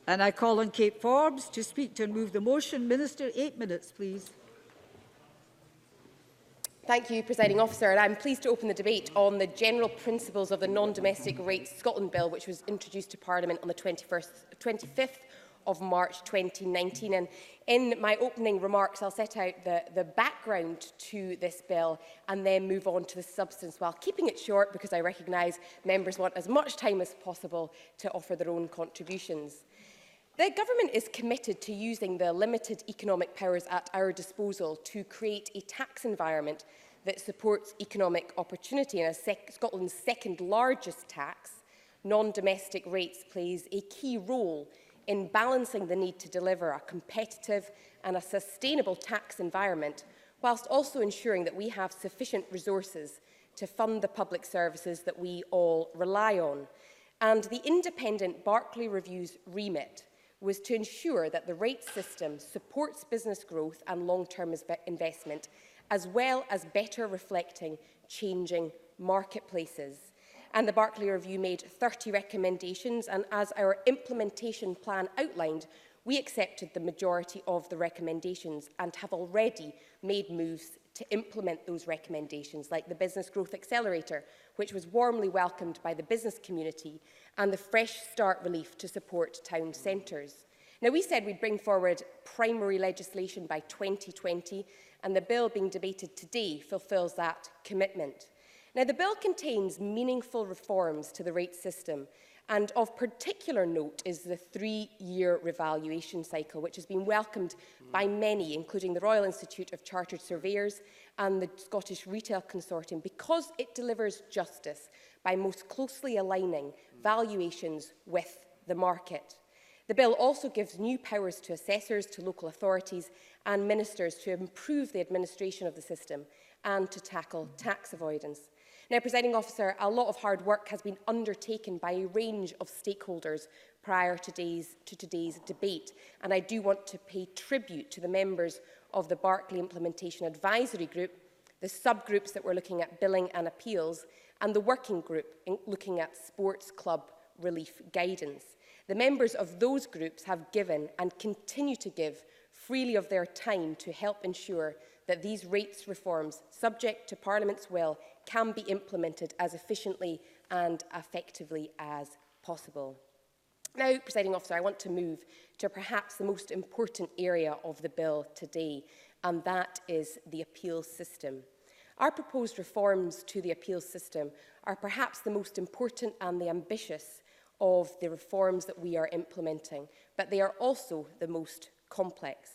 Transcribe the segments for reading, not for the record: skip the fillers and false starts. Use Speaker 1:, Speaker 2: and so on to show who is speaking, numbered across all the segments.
Speaker 1: And I call on Kate Forbes to speak to and move the motion. Minister, 8 minutes, please.
Speaker 2: Thank you, Presiding Officer. And I'm pleased to open the debate on the general principles of the Non-Domestic Rates Scotland Bill, which was introduced to Parliament on the 25th of March 2019. And in my opening remarks, I'll set out the background to this bill and then move on to the substance, while keeping it short because I recognise members want as much time as possible to offer their own contributions. The Government is committed to using the limited economic powers at our disposal to create a tax environment that supports economic opportunity. And as Scotland's second largest tax, non-domestic rates plays a key role in balancing the need to deliver a competitive and a sustainable tax environment, whilst also ensuring that we have sufficient resources to fund the public services that we all rely on. And the independent Barclay Review's remit was to ensure that the rates system supports business growth and long-term investment, as well as better reflecting changing marketplaces. And the Barclay Review made 30 recommendations, and as our implementation plan outlined, we accepted the majority of the recommendations and have already made moves to implement those recommendations, like the Business Growth Accelerator, which was warmly welcomed by the business community, and the Fresh Start relief to support town centres. Now, we said we'd bring forward primary legislation by 2020, and the bill being debated today fulfils that commitment. Now, the bill contains meaningful reforms to the rate system, and of particular note is the 3-year revaluation cycle, which has been welcomed by many, including the Royal Institute of Chartered Surveyors and the Scottish Retail Consortium, because it delivers justice by most closely aligning valuations with the market. The bill also gives new powers to assessors, to local authorities and ministers to improve the administration of the system and to tackle tax avoidance. Now, Presiding Officer, a lot of hard work has been undertaken by a range of stakeholders prior to today's debate, and I do want to pay tribute to the members of the Barclay Implementation Advisory Group, the subgroups that were looking at billing and appeals, and the working group looking at sports club relief guidance. The members of those groups have given and continue to give freely of their time to help ensure that these rates reforms, subject to Parliament's will, can be implemented as efficiently and effectively as possible. Now, Presiding Officer, I want to move to perhaps the most important area of the bill today, and that is the appeals system. Our proposed reforms to the appeals system are perhaps the most important and the ambitious of the reforms that we are implementing, but they are also the most complex.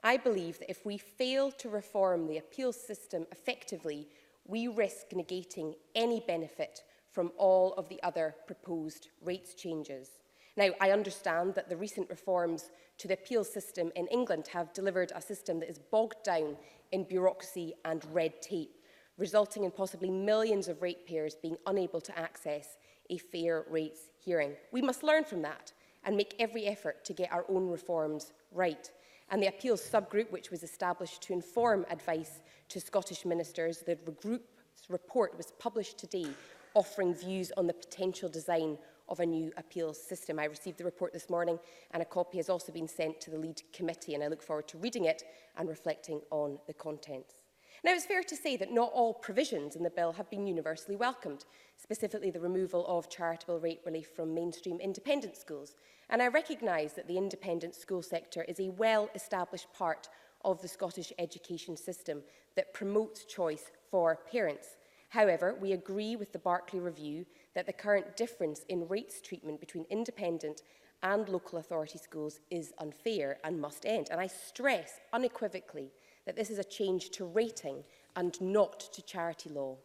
Speaker 2: I believe that if we fail to reform the appeals system effectively, we risk negating any benefit from all of the other proposed rates changes. Now, I understand that the recent reforms to the appeals system in England have delivered a system that is bogged down in bureaucracy and red tape, resulting in possibly millions of ratepayers being unable to access a fair rates hearing. We must learn from that and make every effort to get our own reforms right. And the appeals subgroup, which was established to inform advice to Scottish ministers, the group's report was published today, offering views on the potential design of a new appeals system. I received the report this morning, and a copy has also been sent to the lead committee, and I look forward to reading it and reflecting on the contents. Now, it's fair to say that not all provisions in the bill have been universally welcomed, specifically the removal of charitable rate relief from mainstream independent schools. And I recognise that the independent school sector is a well-established part of the Scottish education system that promotes choice for parents. However, we agree with the Barclay Review that the current difference in rates treatment between independent and local authority schools is unfair and must end. And I stress unequivocally that this is a change to rating and not to charity law.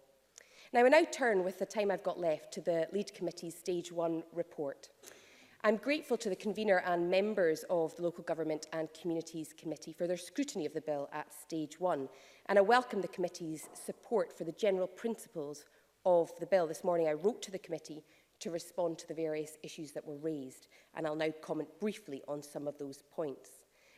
Speaker 2: Now, I now turn, with the time I've got left, to the Lead Committee's Stage 1 report. I'm grateful to the convener and members of the Local Government and Communities Committee for their scrutiny of the bill at Stage 1, and I welcome the committee's support for the general principles of the bill. This morning I wrote to the committee to respond to the various issues that were raised, and I'll now comment briefly on some of those points.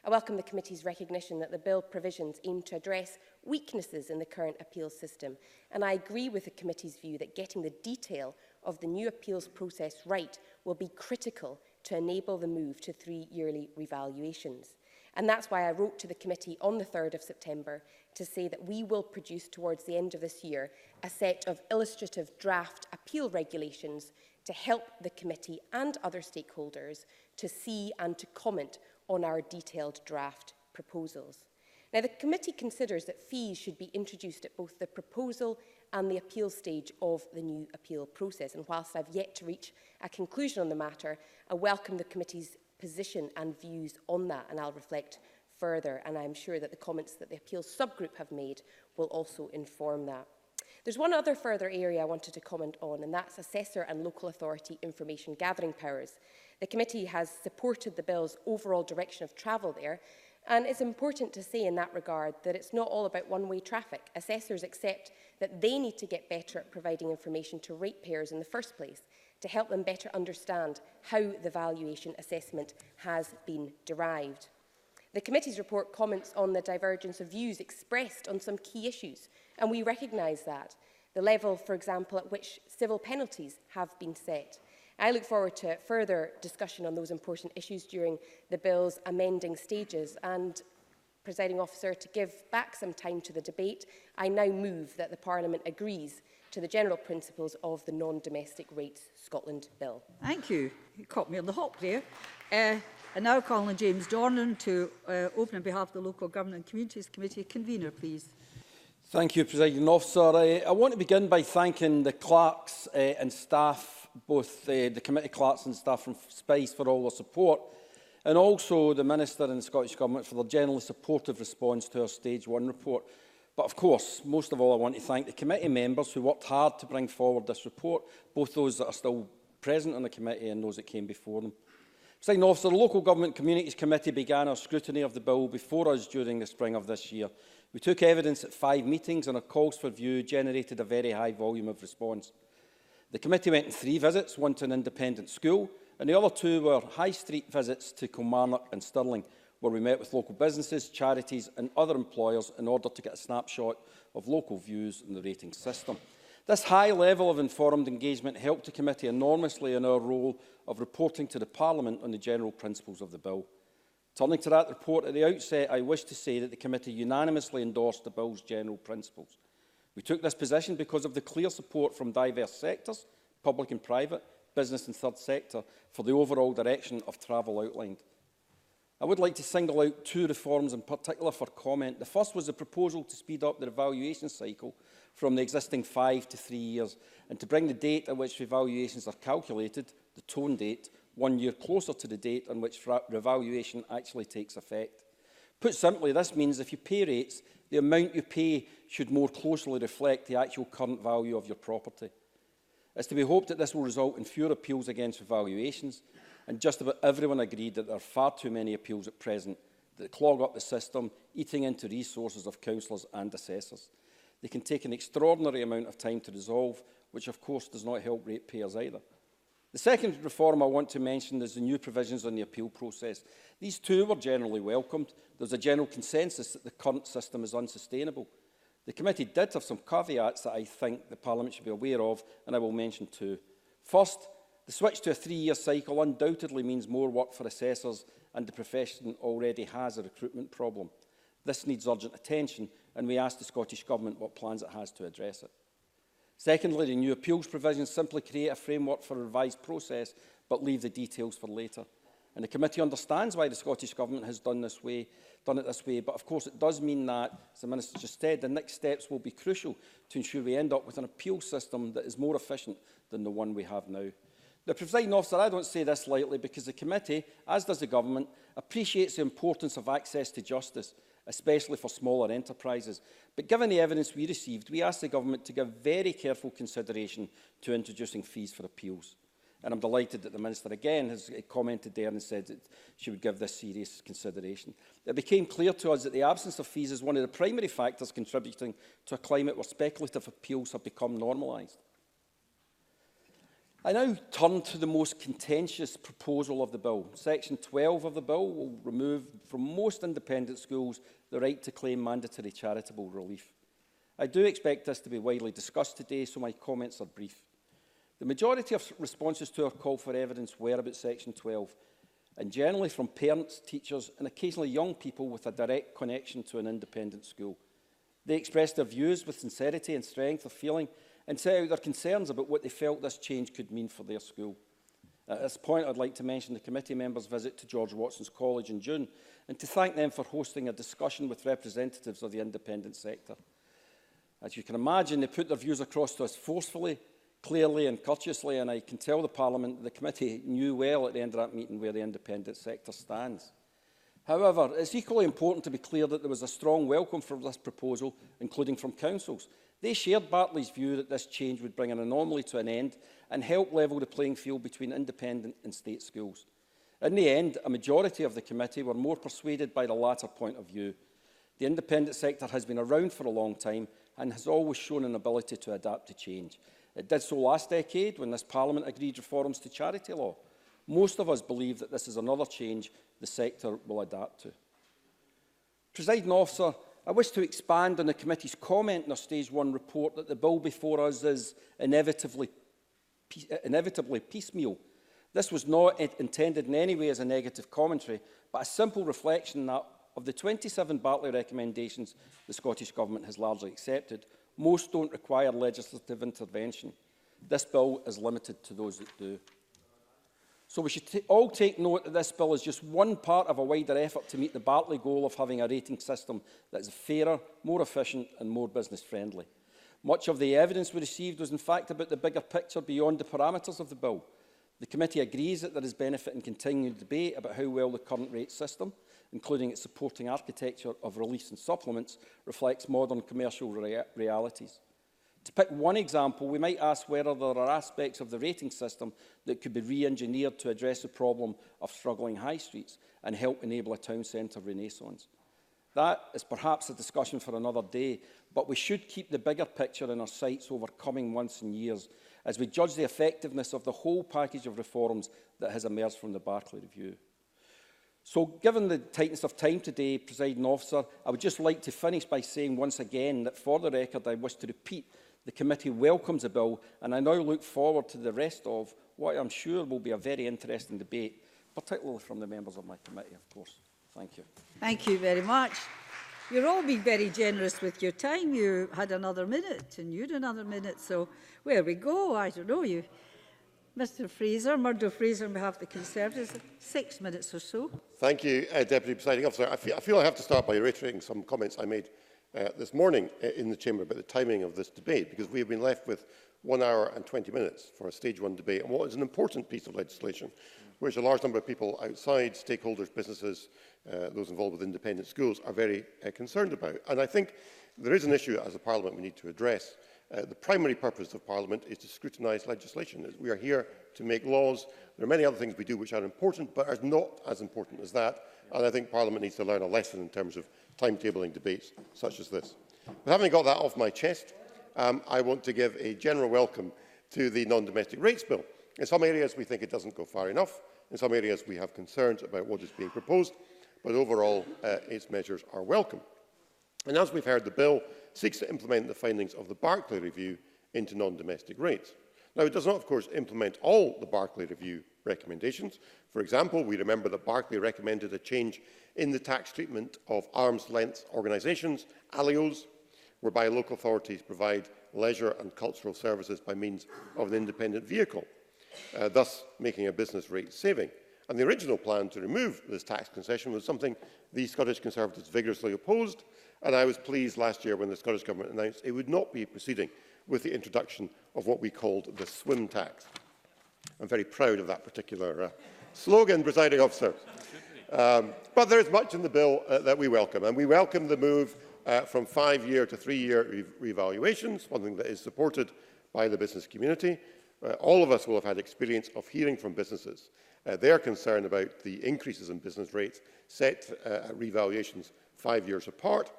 Speaker 2: I welcome the committee's recognition that the bill provisions aim to address weaknesses in the current appeals system, and I agree with the committee's view that getting the detail of the new appeals process right will be critical to enable the move to 3 yearly revaluations. And that's why I wrote to the committee on the 3rd of September to say that we will produce towards the end of this year a set of illustrative draft appeal regulations to help the committee and other stakeholders to see and to comment on our detailed draft proposals. Now, the committee considers that fees should be introduced at both the proposal and the appeal stage of the new appeal process. And whilst I've yet to reach a conclusion on the matter, I welcome the committee's position and views on that, and I'll reflect further. And I'm sure that the comments that the appeals subgroup have made will also inform that. There's one other further area I wanted to comment on, and that's assessor and local authority information gathering powers. The committee has supported the bill's overall direction of travel there, and it's important to say in that regard that it's not all about one-way traffic. Assessors accept that they need to get better at providing information to ratepayers in the first place to help them better understand how the valuation assessment has been derived. The committee's report comments on the divergence of views expressed on some key issues, and we recognise that. The level, for example, at which civil penalties have been set. I look forward to further discussion on those important issues during the bill's amending stages. And, Presiding Officer, to give back some time to the debate, I now move that the Parliament agrees to the general principles of the Non-Domestic Rates Scotland Bill.
Speaker 1: Thank you. You caught me on the hop there. And now calling James Dornan to open on behalf of the Local Government and Communities Committee. Convener, please.
Speaker 3: Thank you, Presiding Officer. I want to begin by thanking the clerks and staff, both the committee clerks and staff from SPICE for all their support, and also the Minister and the Scottish Government for their generally supportive response to our Stage 1 report. But of course, most of all, I want to thank the committee members who worked hard to bring forward this report, both those that are still present on the committee and those that came before them. Presiding Officer, the Local Government Communities Committee began our scrutiny of the bill before us during the spring of this year. We took evidence at 5 meetings and our calls for view generated a very high volume of response. The committee went on 3 visits, one to an independent school, and the other 2 were high street visits to Kilmarnock and Stirling, where we met with local businesses, charities and other employers in order to get a snapshot of local views in the rating system. This high level of informed engagement helped the committee enormously in our role of reporting to the Parliament on the general principles of the bill. Turning to that report at the outset, I wish to say that the committee unanimously endorsed the bill's general principles. We took this position because of the clear support from diverse sectors, public and private, business and third sector, for the overall direction of travel outlined. I would like to single out 2 reforms in particular for comment. The first was the proposal to speed up the evaluation cycle from the existing 5 to 3 years and to bring the date at which evaluations are calculated, the tone date, 1 year closer to the date on which revaluation actually takes effect. Put simply, this means if you pay rates, the amount you pay should more closely reflect the actual current value of your property. It's to be hoped that this will result in fewer appeals against revaluations, and just about everyone agreed that there are far too many appeals at present that clog up the system, eating into resources of councillors and assessors. They can take an extraordinary amount of time to resolve, which of course does not help ratepayers either. The second reform I want to mention is the new provisions on the appeal process. These 2 were generally welcomed. There was a general consensus that the current system is unsustainable. The committee did have some caveats that I think the Parliament should be aware of, and I will mention 2. First, the switch to a 3-year cycle undoubtedly means more work for assessors, and the profession already has a recruitment problem. This needs urgent attention, and we ask the Scottish Government what plans it has to address it. Secondly, the new appeals provisions simply create a framework for a revised process, but leave the details for later. And the committee understands why the Scottish Government has done it this way, but of course it does mean that, as the Minister just said, the next steps will be crucial to ensure we end up with an appeal system that is more efficient than the one we have now. The Presiding Officer, I don't say this lightly because the committee, as does the Government, appreciates the importance of access to justice, especially for smaller enterprises. But given the evidence we received, we asked the Government to give very careful consideration to introducing fees for appeals. And I'm delighted that the Minister again has commented there and said that she would give this serious consideration. It became clear to us that the absence of fees is one of the primary factors contributing to a climate where speculative appeals have become normalised. I now turn to the most contentious proposal of the bill. Section 12 of the bill will remove from most independent schools the right to claim mandatory charitable relief. I do expect this to be widely discussed today, so my comments are brief. The majority of responses to our call for evidence were about Section 12, and generally from parents, teachers and occasionally young people with a direct connection to an independent school. They expressed their views with sincerity and strength of feeling and set out their concerns about what they felt this change could mean for their school. At this point, I'd like to mention the committee members' visit to George Watson's College in June and to thank them for hosting a discussion with representatives of the independent sector. As you can imagine, they put their views across to us forcefully, clearly and courteously, and I can tell the Parliament that the committee knew well at the end of that meeting where the independent sector stands. However, it's equally important to be clear that there was a strong welcome for this proposal, including from councils. They shared Bartley's view that this change would bring an anomaly to an end and help level the playing field between independent and state schools. In the end, a majority of the committee were more persuaded by the latter point of view. The independent sector has been around for a long time and has always shown an ability to adapt to change. It did so last decade when this Parliament agreed reforms to charity law. Most of us believe that this is another change the sector will adapt to. Presiding Officer, I wish to expand on the committee's comment in our Stage 1 report that the bill before us is inevitably piecemeal. This was not intended in any way as a negative commentary, but a simple reflection that of the 27 Bartley recommendations the Scottish Government has largely accepted, most don't require legislative intervention. This bill is limited to those that do. So we should all take note that this bill is just one part of a wider effort to meet the Bartley goal of having a rating system that is fairer, more efficient and more business friendly. Much of the evidence we received was in fact about the bigger picture beyond the parameters of the bill. The committee agrees that there is benefit in continuing debate about how well the current rate system, including its supporting architecture of release and supplements, reflects modern commercial realities. To pick one example, we might ask whether there are aspects of the rating system that could be re-engineered to address the problem of struggling high streets and help enable a town centre renaissance. That is perhaps a discussion for another day, but we should keep the bigger picture in our sights over coming months and years as we judge the effectiveness of the whole package of reforms that has emerged from the Barclay Review. So, given the tightness of time today, Presiding Officer, I would just like to finish by saying once again that for the record I wish to repeat the committee welcomes the bill, and I now look forward to the rest of what I'm sure will be a very interesting debate, particularly from the members of my committee, of course. Thank you.
Speaker 1: Thank you very much. You're all being very generous with your time. You had another minute and you had another minute, so where we go, I don't know. You, Mr Fraser, Murdo Fraser on behalf of the Conservatives, 6 minutes or so.
Speaker 4: Thank you, Deputy Presiding Officer. I feel I have to start by reiterating some comments I made this morning in the Chamber about the timing of this debate, because we have been left with 1 hour and 20 minutes for a Stage 1 debate on what is an important piece of legislation, which a large number of people outside, stakeholders, businesses, those involved with independent schools, are very concerned about. And I think there is an issue as a Parliament we need to address. The primary purpose of Parliament is to scrutinise legislation. We are here to make laws. There are many other things we do which are important, but are not as important as that. And I think Parliament needs to learn a lesson in terms of timetabling debates such as this. But having got that off my chest, I want to give a general welcome to the non-domestic rates bill. In some areas we think it doesn't go far enough. In some areas we have concerns about what is being proposed, but overall its measures are welcome. And as we've heard, the bill seeks to implement the findings of the Barclay Review into non-domestic rates. Now, it does not, of course, implement all the Barclay Review recommendations. For example, we remember that Barclay recommended a change in the tax treatment of arm's-length organisations, ALIOs, whereby local authorities provide leisure and cultural services by means of an independent vehicle, thus making a business rate saving. And the original plan to remove this tax concession was something the Scottish Conservatives vigorously opposed, and I was pleased last year when the Scottish Government announced it would not be proceeding with the introduction of what we called the swim tax. I'm very proud of that particular slogan, Presiding Officer. But there is much in the bill that we welcome, and we welcome the move from 5-year to 3-year revaluations, something that is supported by the business community. All of us will have had experience of hearing from businesses their concern about the increases in business rates set at revaluations 5 years apart.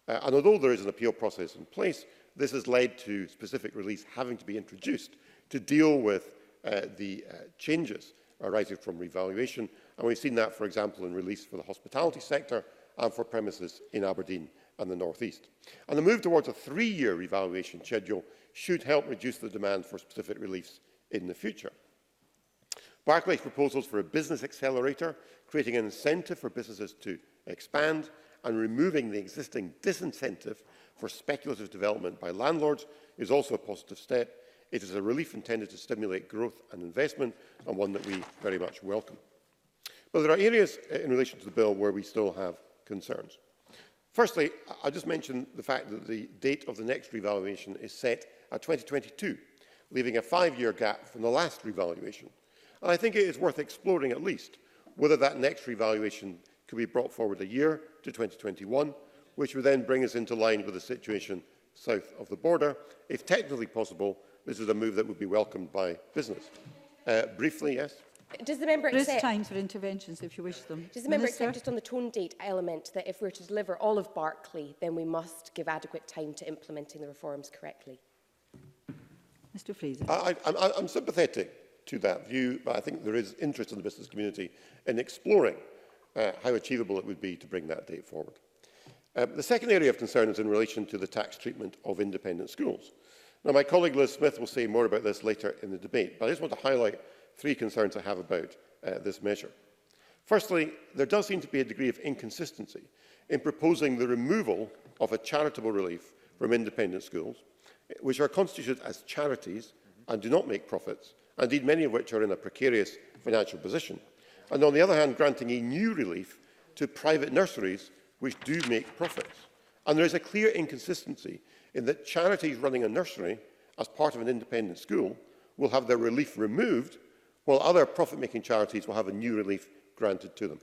Speaker 4: And although there is an appeal process in place, this has led to specific relief having to be introduced to deal with the changes arising from revaluation. And we've seen that, for example, in relief for the hospitality sector and for premises in Aberdeen and the North East. And the move towards a 3-year revaluation schedule should help reduce the demand for specific reliefs in the future. Barclay's proposals for a business accelerator, creating an incentive for businesses to expand and removing the existing disincentive for speculative development by landlords, is also a positive step. It is a relief intended to stimulate growth and investment, and one that we very much welcome. But there are areas in relation to the bill where we still have concerns. Firstly, I just mentioned the fact that the date of the next revaluation is set at 2022, leaving a 5-year gap from the last revaluation. And I think it is worth exploring at least whether that next revaluation could be brought forward a year to 2021, which would then bring us into line with the situation south of the border. If technically possible, this is a move that would be welcomed by business. Briefly, yes?
Speaker 2: Does the member
Speaker 1: There is
Speaker 2: accept...
Speaker 1: time for interventions if you wish them.
Speaker 2: Does the member
Speaker 1: Minister?
Speaker 2: accept, just on the tone date element, that if we're to deliver all of Barclay, then we must give adequate time to implementing the reforms correctly?
Speaker 1: Mr Fraser.
Speaker 4: I'm sympathetic to that view, but I think there is interest in the business community in exploring how achievable it would be to bring that date forward. The second area of concern is in relation to the tax treatment of independent schools. Now, my colleague Liz Smith will say more about this later in the debate, but I just want to highlight 3 concerns I have about this measure. Firstly, there does seem to be a degree of inconsistency in proposing the removal of a charitable relief from independent schools, which are constituted as charities and do not make profits, indeed many of which are in a precarious financial position, and on the other hand granting a new relief to private nurseries which do make profits. And there is a clear inconsistency in that charities running a nursery as part of an independent school will have their relief removed, while other profit-making charities will have a new relief granted to them.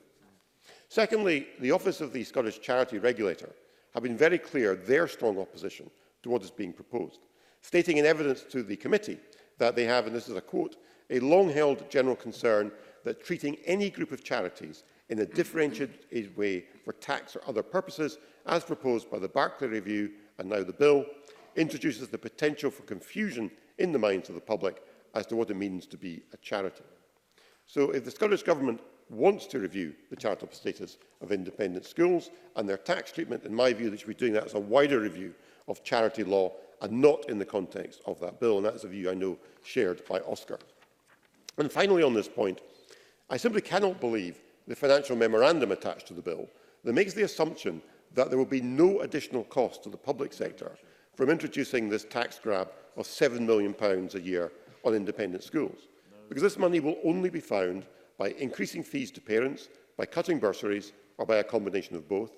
Speaker 4: Secondly, the Office of the Scottish Charity Regulator have been very clear their strong opposition to what is being proposed, stating in evidence to the committee that they have, and this is a quote, a long-held general concern that treating any group of charities in a differentiated way for tax or other purposes, as proposed by the Barclay Review and now the bill, introduces the potential for confusion in the minds of the public as to what it means to be a charity. So if the Scottish Government wants to review the charitable status of independent schools and their tax treatment, in my view, they should be doing that as a wider review of charity law and not in the context of that bill, and that is a view I know shared by Oscar. And finally on this point, I simply cannot believe the financial memorandum attached to the bill that makes the assumption that there will be no additional cost to the public sector from introducing this tax grab of £7 million a year on independent schools, because this money will only be found by increasing fees to parents, by cutting bursaries, or by a combination of both,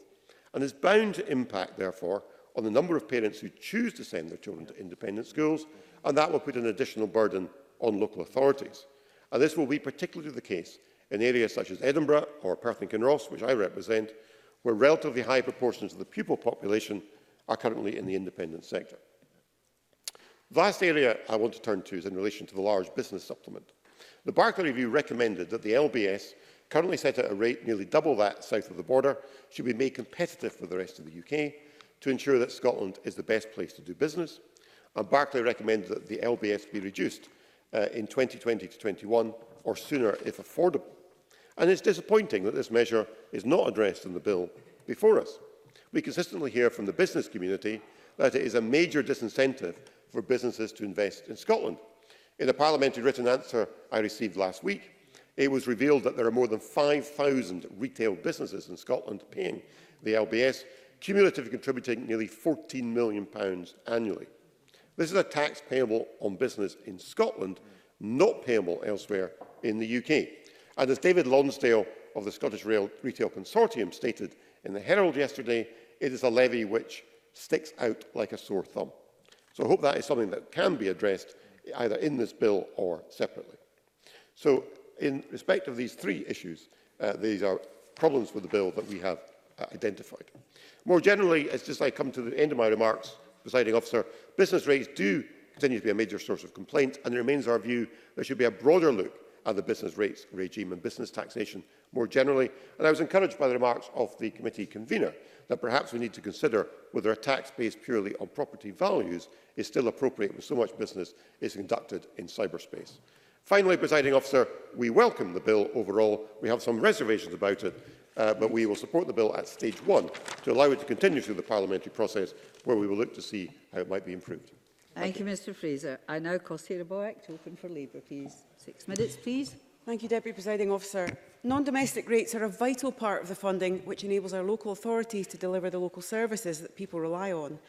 Speaker 4: and is bound to impact, therefore, on the number of parents who choose to send their children to independent schools, and that will put an additional burden on local authorities. And this will be particularly the case in areas such as Edinburgh or Perth and Kinross, which I represent, where relatively high proportions of the pupil population are currently in the independent sector. The last area I want to turn to is in relation to the large business supplement. The Barclay Review recommended that the LBS, currently set at a rate nearly double that south of the border, should be made competitive with the rest of the UK to ensure that Scotland is the best place to do business. And Barclay recommended that the LBS be reduced in 2020 to 21 or sooner if affordable. And it's disappointing that this measure is not addressed in the bill before us. We consistently hear from the business community that it is a major disincentive for businesses to invest in Scotland. In a parliamentary written answer I received last week, it was revealed that there are more than 5,000 retail businesses in Scotland paying the LBS, cumulatively contributing nearly £14 million annually. This is a tax payable on business in Scotland, not payable elsewhere in the UK. And as David Lonsdale of the Scottish Retail Consortium stated in the Herald yesterday, it is a levy which sticks out like a sore thumb. So I hope that is something that can be addressed either in this bill or separately. So in respect of these 3 issues, these are problems with the bill that we have identified. More generally, as I come to the end of my remarks, Presiding Officer, business rates do continue to be a major source of complaint, and it remains our view there should be a broader look at the business rates regime and business taxation more generally. And I was encouraged by the remarks of the committee convener that perhaps we need to consider whether a tax based purely on property values is still appropriate when so much business is conducted in cyberspace. Finally, Presiding Officer, we welcome the bill overall. We have some reservations about it, but we will support the bill at stage 1 to allow it to continue through the parliamentary process, where we will look to see how it might be improved.
Speaker 1: Thank you, Mr Fraser. I now call Sarah Boyack to open for Labour, please. 6 minutes, please.
Speaker 5: Thank you, Deputy Presiding Officer. Non-domestic rates are a vital part of the funding which enables our local authorities to deliver the local services that people rely on.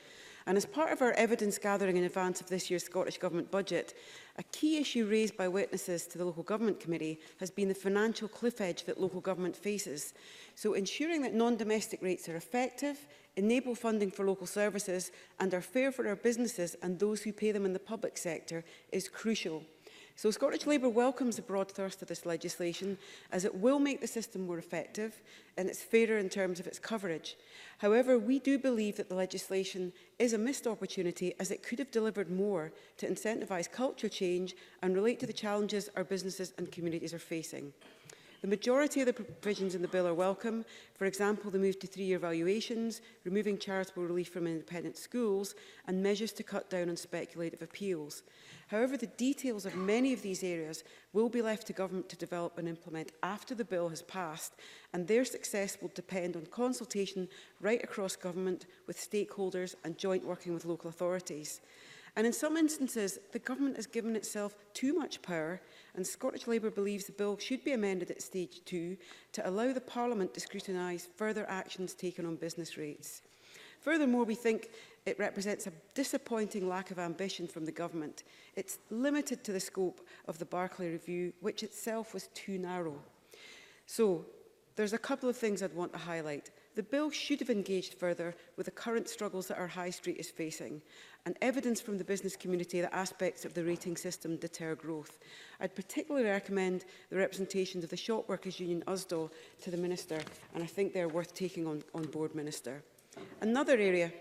Speaker 5: And as part of our evidence gathering in advance of this year's Scottish Government budget, a key issue raised by witnesses to the Local Government Committee has been the financial cliff edge that local government faces. So ensuring that non-domestic rates are effective, enable funding for local services and are fair for our businesses and those who pay them in the public sector is crucial. So Scottish Labour welcomes the broad thrust of this legislation as it will make the system more effective and it's fairer in terms of its coverage. However, we do believe that the legislation is a missed opportunity as it could have delivered more to incentivise culture change and relate to the challenges our businesses and communities are facing. The majority of the provisions in the bill are welcome, for example, the move to 3-year valuations, removing charitable relief from independent schools, and measures to cut down on speculative appeals. However, the details of many of these areas will be left to government to develop and implement after the bill has passed, and their success will depend on consultation right across government with stakeholders and joint working with local authorities. And in some instances, the government has given itself too much power, and Scottish Labour believes the bill should be amended at stage 2 to allow the Parliament to scrutinise further actions taken on business rates. Furthermore, we think it represents a disappointing lack of ambition from the government. It's limited to the scope of the Barclay Review, which itself was too narrow. So, there's a couple of things I'd want to highlight. The bill should have engaged further with the current struggles that our high street is facing, and evidence from the business community that aspects of the rating system deter growth. I'd particularly recommend the representations of the Shop Workers Union USDO to the Minister, and I think they're worth taking on board, Minister. Another area,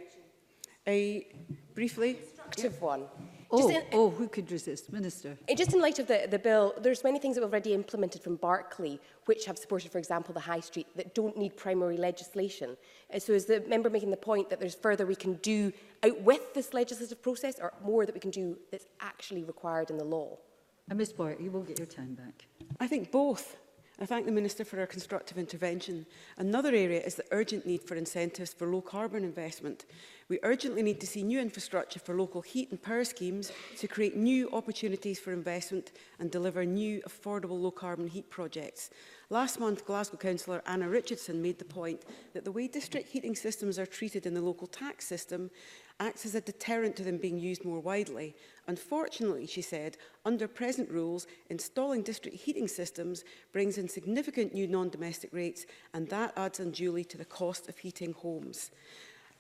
Speaker 5: briefly.
Speaker 2: Constructive one.
Speaker 1: Who could resist? Minister.
Speaker 2: Just in light of the bill, there's many things that we've already implemented from Barclay, which have supported, for example, the High Street, that don't need primary legislation. So is the member making the point that there's further we can do out with this legislative process, or more that we can do that's actually required in the law?
Speaker 1: And Ms Boyack, you will get your time back.
Speaker 5: I think both. I thank the Minister for her constructive intervention. Another area is the urgent need for incentives for low-carbon investment. We urgently need to see new infrastructure for local heat and power schemes to create new opportunities for investment and deliver new, affordable low-carbon heat projects. Last month, Glasgow Councillor Anna Richardson made the point that the way district heating systems are treated in the local tax system acts as a deterrent to them being used more widely. Unfortunately, she said, under present rules, installing district heating systems brings in significant new non-domestic rates, and that adds unduly to the cost of heating homes.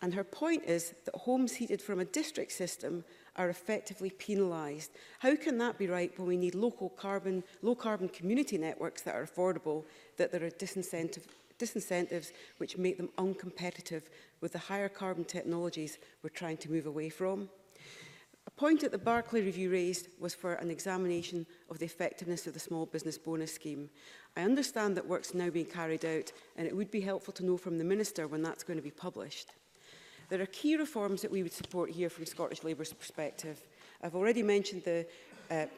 Speaker 5: And her point is that homes heated from a district system are effectively penalised. How can that be right when we need low-carbon community networks that are affordable, that there are disincentives which make them uncompetitive with the higher carbon technologies we're trying to move away from? A point that the Barclay Review raised was for an examination of the effectiveness of the small business bonus scheme. I understand that work's now being carried out, and it would be helpful to know from the Minister when that's going to be published. There are key reforms that we would support here from Scottish Labour's perspective. I've already mentioned the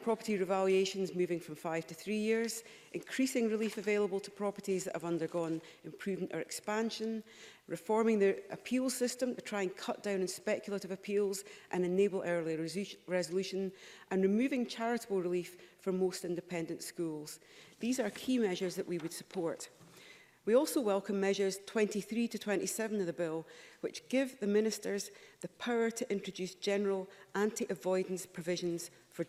Speaker 5: property revaluations moving from 5 to 3 years, increasing relief available to properties that have undergone improvement or expansion, reforming the appeals system to try and cut down on speculative appeals and enable early resolution, and removing charitable relief from most independent schools. These are key measures that we would support. We also welcome measures 23 to 27 of the bill, which give the ministers the power to introduce general anti-avoidance provisions for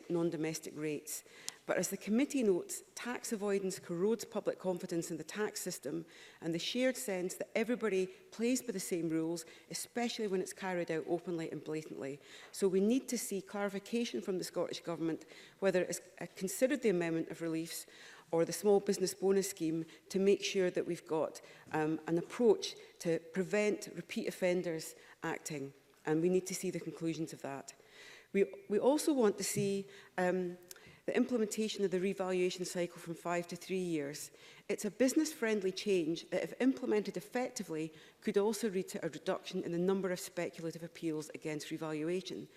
Speaker 5: non-domestic rates. But as the committee notes, tax avoidance corrodes public confidence in the tax system and the shared sense that everybody plays by the same rules, especially when it's carried out openly and blatantly. So we need to see clarification from the Scottish Government whether it has considered the amendment of reliefs or the small business bonus scheme to make sure that we've got an approach to prevent repeat offenders acting, and we need to see the conclusions of that. We also want to see the implementation of the revaluation cycle from 5 to 3 years. It's a business-friendly change that, if implemented effectively, could also lead to a reduction in the number of speculative appeals against revaluation.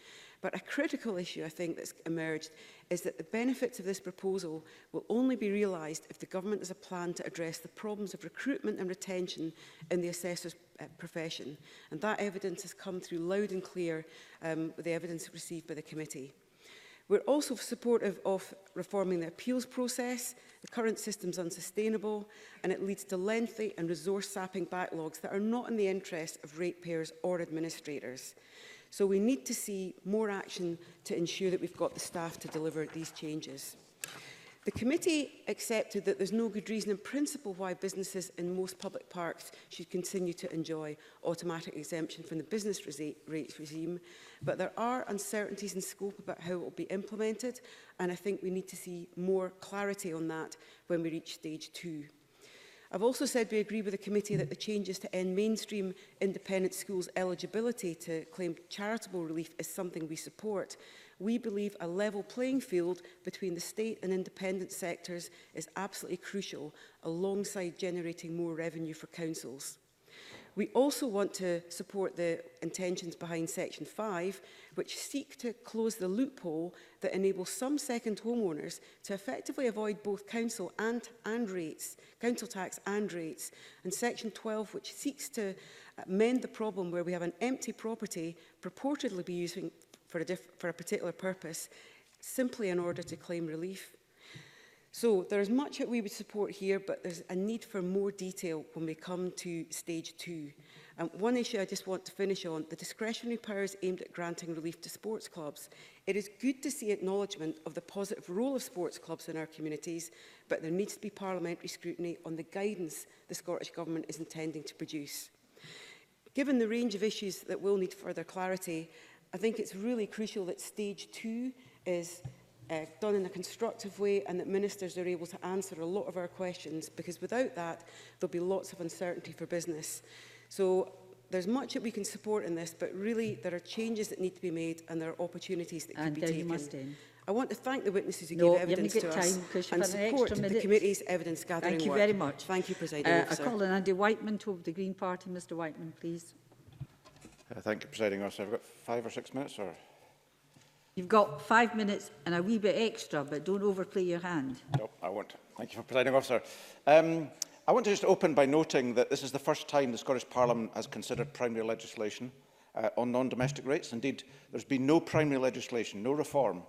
Speaker 5: But a critical issue, I think, that's emerged is that the benefits of this proposal will only be realised if the government has a plan to address the problems of recruitment and retention in the assessor's profession. And that evidence has come through loud and clear with the evidence received by the committee. We're also supportive of reforming the appeals process. The current system is unsustainable and it leads to lengthy and resource-sapping backlogs that are not in the interest of ratepayers or administrators. So we need to see more action to ensure that we've got the staff to deliver these changes. The committee accepted that there's no good reason in principle why businesses in most public parks should continue to enjoy automatic exemption from the business rates regime, but there are uncertainties in scope about how it will be implemented, and I think we need to see more clarity on that when we reach stage 2. I've also said we agree with the committee that the changes to end mainstream independent schools' eligibility to claim charitable relief is something we support. We believe a level playing field between the state and independent sectors is absolutely crucial, alongside generating more revenue for councils. We also want to support the intentions behind Section 5, which seek to close the loophole that enables some second homeowners to effectively avoid both council tax and rates, and Section 12, which seeks to mend the problem where we have an empty property purportedly be used for a particular purpose, simply in order to claim relief. So there is much that we would support here, but there's a need for more detail when we come to stage 2. One issue I just want to finish on, the discretionary powers aimed at granting relief to sports clubs. It is good to see acknowledgement of the positive role of sports clubs in our communities, but there needs to be parliamentary scrutiny on the guidance the Scottish Government is intending to produce. Given the range of issues that will need further clarity, I think it's really crucial that stage 2 is done in a constructive way and that ministers are able to answer a lot of our questions, because without that there'll be lots of uncertainty for business. So there's much that we can support in this, but really there are changes that need to be made and there are opportunities that can be taken. You must end. I want to thank the witnesses who gave evidence to us and support the committee's evidence gathering work.
Speaker 1: Thank you very much.
Speaker 5: Thank you, Presiding Officer.
Speaker 1: I call on Andy Whiteman to the Green Party. Mr Whiteman, please.
Speaker 6: Thank you, Presiding Officer. I've got 5 or 6 minutes, or?
Speaker 1: You've got 5 minutes and a wee bit extra, but don't overplay your hand.
Speaker 6: No, I won't. Thank you, Presiding Officer. I want to just open by noting that this is the first time the Scottish Parliament has considered primary legislation on non-domestic rates. Indeed, there's been no primary legislation, no reform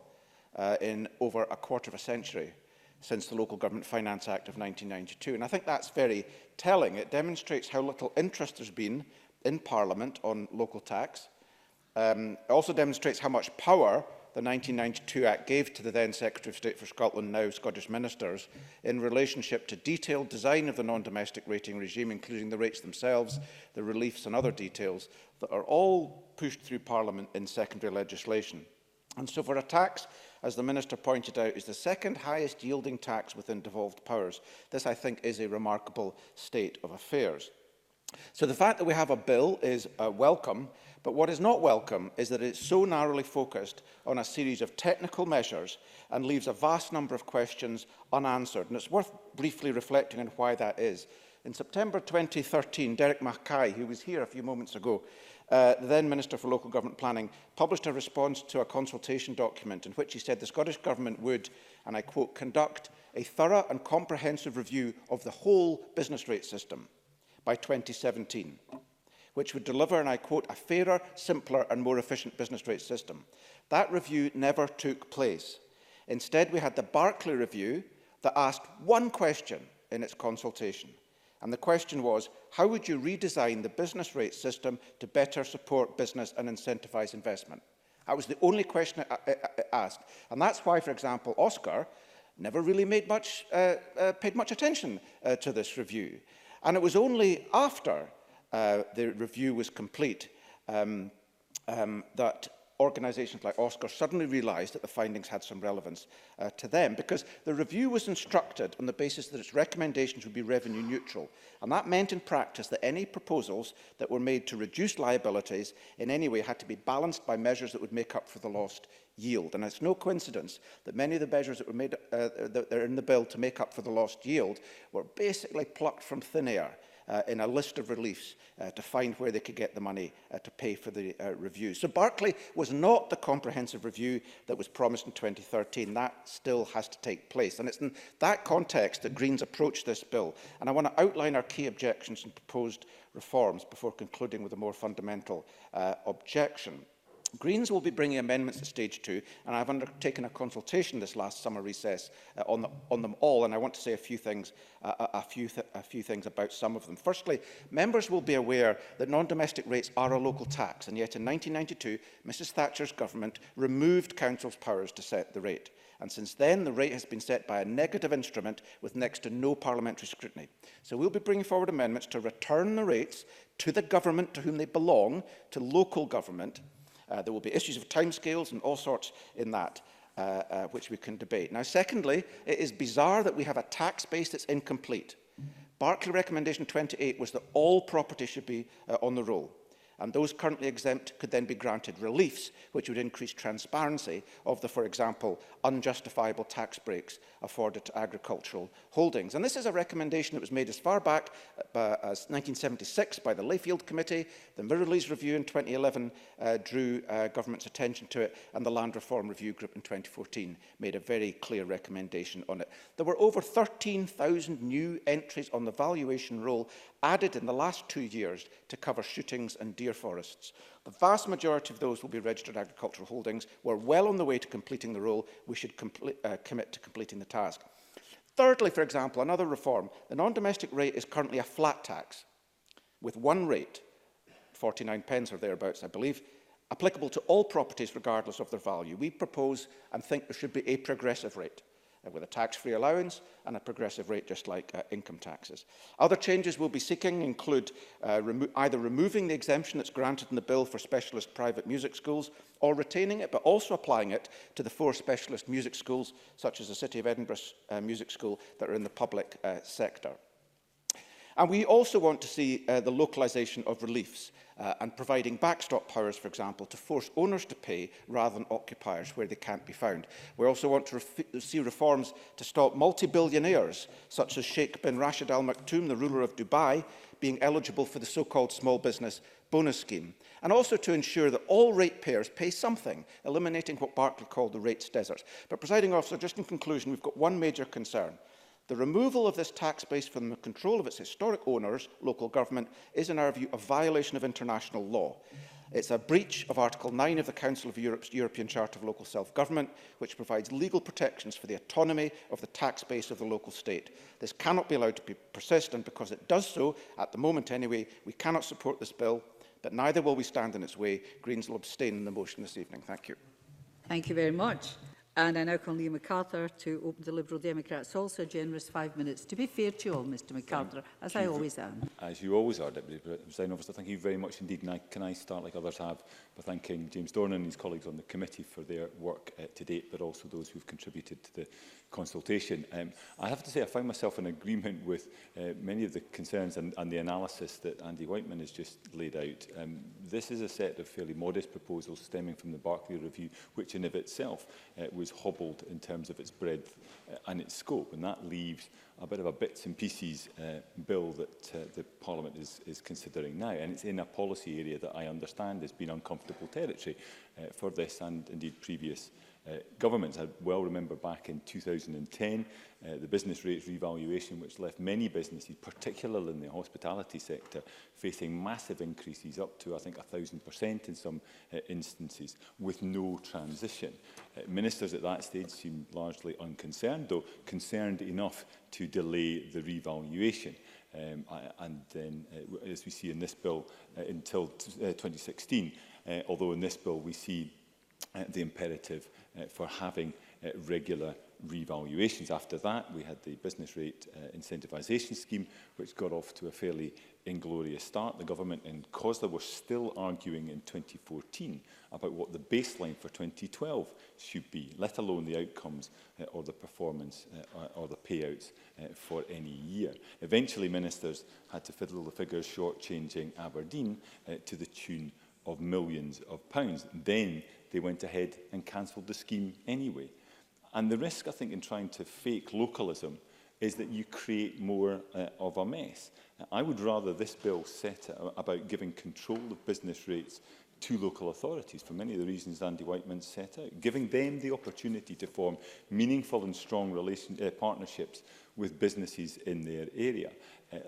Speaker 6: in over a quarter of a century since the Local Government Finance Act of 1992. And I think that's very telling. It demonstrates how little interest there's been in Parliament on local tax. It also demonstrates how much power the 1992 Act gave to the then Secretary of State for Scotland, now Scottish ministers, in relationship to detailed design of the non-domestic rating regime, including the rates themselves, the reliefs and other details that are all pushed through Parliament in secondary legislation. And so for a tax, as the Minister pointed out, is the second highest yielding tax within devolved powers. This, I think, is a remarkable state of affairs. So the fact that we have a bill is welcome, but what is not welcome is that it's so narrowly focused on a series of technical measures and leaves a vast number of questions unanswered. And it's worth briefly reflecting on why that is. In September 2013, Derek Mackay, who was here a few moments ago, the then Minister for Local Government Planning, published a response to a consultation document in which he said the Scottish Government would, and I quote, conduct a thorough and comprehensive review of the whole business rate system by 2017, which would deliver, and I quote, a fairer, simpler and more efficient business rate system. That review never took place. Instead, we had the Barclay Review that asked one question in its consultation. And the question was, how would you redesign the business rate system to better support business and incentivise investment? That was the only question it asked. And that's why, for example, Oscar never really paid much attention to this review. And it was only after the review was complete that organisations like Oscar suddenly realised that the findings had some relevance to them, because the review was instructed on the basis that its recommendations would be revenue neutral. And that meant in practice that any proposals that were made to reduce liabilities in any way had to be balanced by measures that would make up for the lost yield. And it's no coincidence that many of the measures that were made that are in the bill to make up for the lost yield were basically plucked from thin air in a list of reliefs to find where they could get the money to pay for the review. So Barclay was not the comprehensive review that was promised in 2013. That still has to take place. And it's in that context that Greens approach this bill. And I want to outline our key objections and proposed reforms before concluding with a more fundamental objection. Greens will be bringing amendments at stage 2, and I've undertaken a consultation this last summer recess on them all, and I want to say a few things about some of them. Firstly, members will be aware that non-domestic rates are a local tax, and yet in 1992, Mrs Thatcher's government removed council's powers to set the rate. And since then, the rate has been set by a negative instrument with next to no parliamentary scrutiny. So we'll be bringing forward amendments to return the rates to the government to whom they belong, to local government. There will be issues of timescales and all sorts in that, which we can debate. Now, secondly, it is bizarre that we have a tax base that's incomplete. Barclay Recommendation 28 was that all property should be on the roll, and those currently exempt could then be granted reliefs, which would increase transparency of the, for example, unjustifiable tax breaks afforded to agricultural holdings. And this is a recommendation that was made as far back as 1976 by the Layfield Committee. The Mirrorlees Review in 2011 drew government's attention to it, and the Land Reform Review Group in 2014 made a very clear recommendation on it. There were over 13,000 new entries on the valuation roll added in the last 2 years to cover shootings and deer forests. The vast majority of those will be registered agricultural holdings. We're well on the way to completing the roll. We should commit to completing the task. Thirdly, for example, another reform. The non-domestic rate is currently a flat tax with one rate, 49 pence or thereabouts, I believe, applicable to all properties regardless of their value. We propose and think there should be a progressive rate with a tax-free allowance and a progressive rate just like income taxes. Other changes we'll be seeking include either removing the exemption that's granted in the bill for specialist private music schools or retaining it, but also applying it to the 4 specialist music schools, such as the City of Edinburgh's Music School, that are in the public sector. And we also want to see the localisation of reliefs and providing backstop powers, for example, to force owners to pay rather than occupiers where they can't be found. We also want to see reforms to stop multi-billionaires, such as Sheikh bin Rashid Al Maktoum, the ruler of Dubai, being eligible for the so-called small business bonus scheme, and also to ensure that all ratepayers pay something, eliminating what Barclay called the rates desert. But, Presiding Officer, just in conclusion, we've got one major concern. The removal of this tax base from the control of its historic owners, local government, is, in our view, a violation of international law. It's a breach of Article 9 of the Council of Europe's European Charter of Local Self-Government, which provides legal protections for the autonomy of the tax base of the local state. This cannot be allowed to persist, and because it does so, at the moment anyway, we cannot support this bill, but neither will we stand in its way. Greens will abstain in the motion this evening. Thank you.
Speaker 1: Thank you very much. And I now call Liam MacArthur to open the Liberal Democrats. Also a generous 5 minutes. To be fair to you all, Mr MacArthur, as I always am.
Speaker 7: As you always are, Deputy Presiding Officer. Thank you very much indeed. And can I start, like others have, by thanking James Dornan and his colleagues on the committee for their work to date, but also those who've contributed to the consultation. I have to say I find myself in agreement with many of the concerns and the analysis that Andy Whiteman has just laid out. This is a set of fairly modest proposals stemming from the Barclay Review, which in of itself was hobbled in terms of its breadth and its scope, and that leaves a bit of a bits and pieces bill that the Parliament is considering now, and it's in a policy area that I understand has been uncomfortable territory for this and indeed previous governments. I well remember back in 2010 the business rates revaluation, which left many businesses, particularly in the hospitality sector, facing massive increases up to, I think, 1,000% in some instances, with no transition. Ministers at that stage seemed largely unconcerned, though concerned enough to delay the revaluation. And then, as we see in this bill, until 2016, although in this bill we see the imperative for having regular revaluations. After that, we had the business rate incentivisation scheme, which got off to a fairly inglorious start. The government in COSLA were still arguing in 2014 about what the baseline for 2012 should be, let alone the outcomes or the performance or the payouts for any year. Eventually, ministers had to fiddle the figures, shortchanging Aberdeen to the tune of millions of pounds. Then they went ahead and cancelled the scheme anyway. And the risk, I think, in trying to fake localism is that you create more of a mess. I would rather this bill set about giving control of business rates to local authorities for many of the reasons Andy Whiteman set out, giving them the opportunity to form meaningful and strong partnerships with businesses in their area,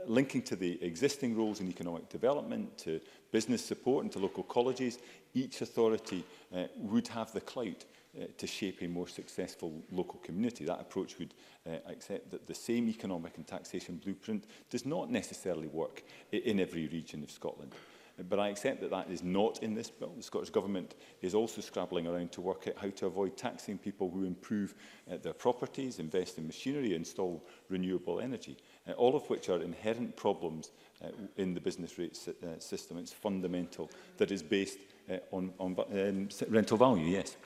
Speaker 7: linking to the existing roles in economic development, to business support and to local colleges. Each authority would have the clout to shape a more successful local community. That approach would accept that the same economic and taxation blueprint does not necessarily work in every region of Scotland. But I accept that that is not in this bill. The Scottish Government is also scrabbling around to work out how to avoid taxing people who improve their properties, invest in machinery, install renewable energy, all of which are inherent problems in the business rate system. It's fundamental that it's based on rental value, yes.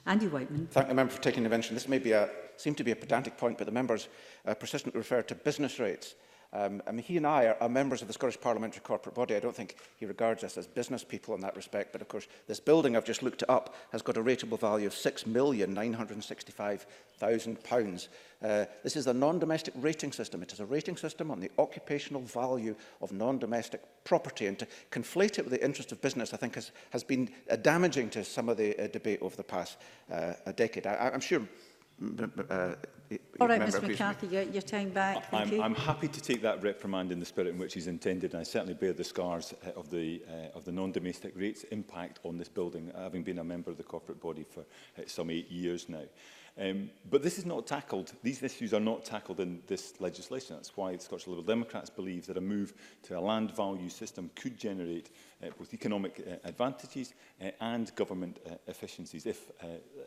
Speaker 1: Andy Whiteman.
Speaker 6: Thank the member for taking the intervention. This may be seem to be a pedantic point, but the members persistently referred to business rates. I mean, he and I are members of the Scottish Parliamentary Corporate Body. I don't think he regards us as business people in that respect, but of course this building, I've just looked it up, has got a rateable value of £6,965,000. This is a non-domestic rating system. It is a rating system on the occupational value of non-domestic property, and to conflate it with the interest of business, I think has been damaging to some of the debate over the past decade. I'm sure
Speaker 1: all right, Mr McCarthy, your time back. Thank you.
Speaker 7: I'm happy to take that reprimand in the spirit in which he's intended, and I certainly bear the scars of the non-domestic rates impact on this building, having been a member of the corporate body for some 8 years now. But this is not tackled, these issues are not tackled in this legislation. That's why the Scottish Liberal Democrats believe that a move to a land value system could generate both economic advantages and government efficiencies, if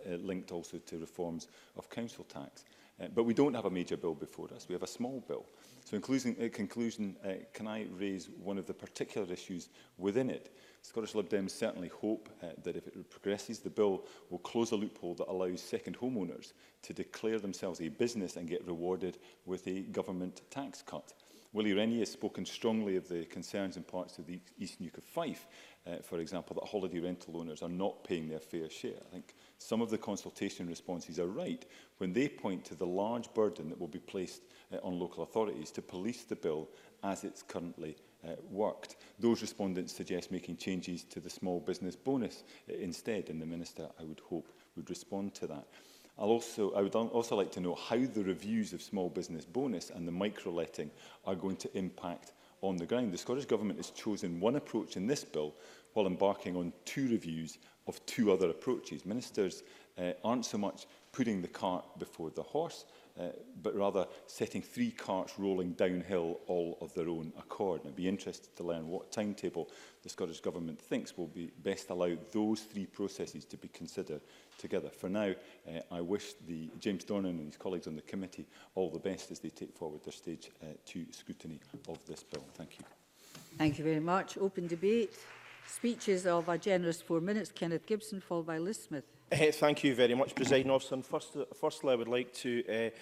Speaker 7: linked also to reforms of council tax. But we don't have a major bill before us, we have a small bill. So in conclusion, can I raise one of the particular issues within it? Scottish Lib Dems certainly hope that if it progresses, the bill will close a loophole that allows second homeowners to declare themselves a business and get rewarded with a government tax cut. Willie Rennie has spoken strongly of the concerns in parts of the East Neuk of Fife, for example, that holiday rental owners are not paying their fair share. I think some of the consultation responses are right when they point to the large burden that will be placed on local authorities to police the bill as it's currently worked. Those respondents suggest making changes to the small business bonus instead, and the Minister, I would hope, would respond to that. I would also like to know how the reviews of small business bonus and the micro-letting are going to impact on the ground. The Scottish Government has chosen one approach in this bill while embarking on 2 reviews of 2 other approaches. Ministers aren't so much putting the cart before the horse, but rather setting 3 carts rolling downhill all of their own accord. And I'd be interested to learn what timetable the Scottish Government thinks will be best allow those 3 processes to be considered together. For now, I wish James Dornan and his colleagues on the committee all the best as they take forward their stage 2 scrutiny of this bill. Thank you.
Speaker 1: Thank you very much. Open debate. Speeches of a generous 4 minutes. Kenneth Gibson, followed by Liz Smith.
Speaker 8: Thank you very much, Presiding Officer. And firstly, I would like to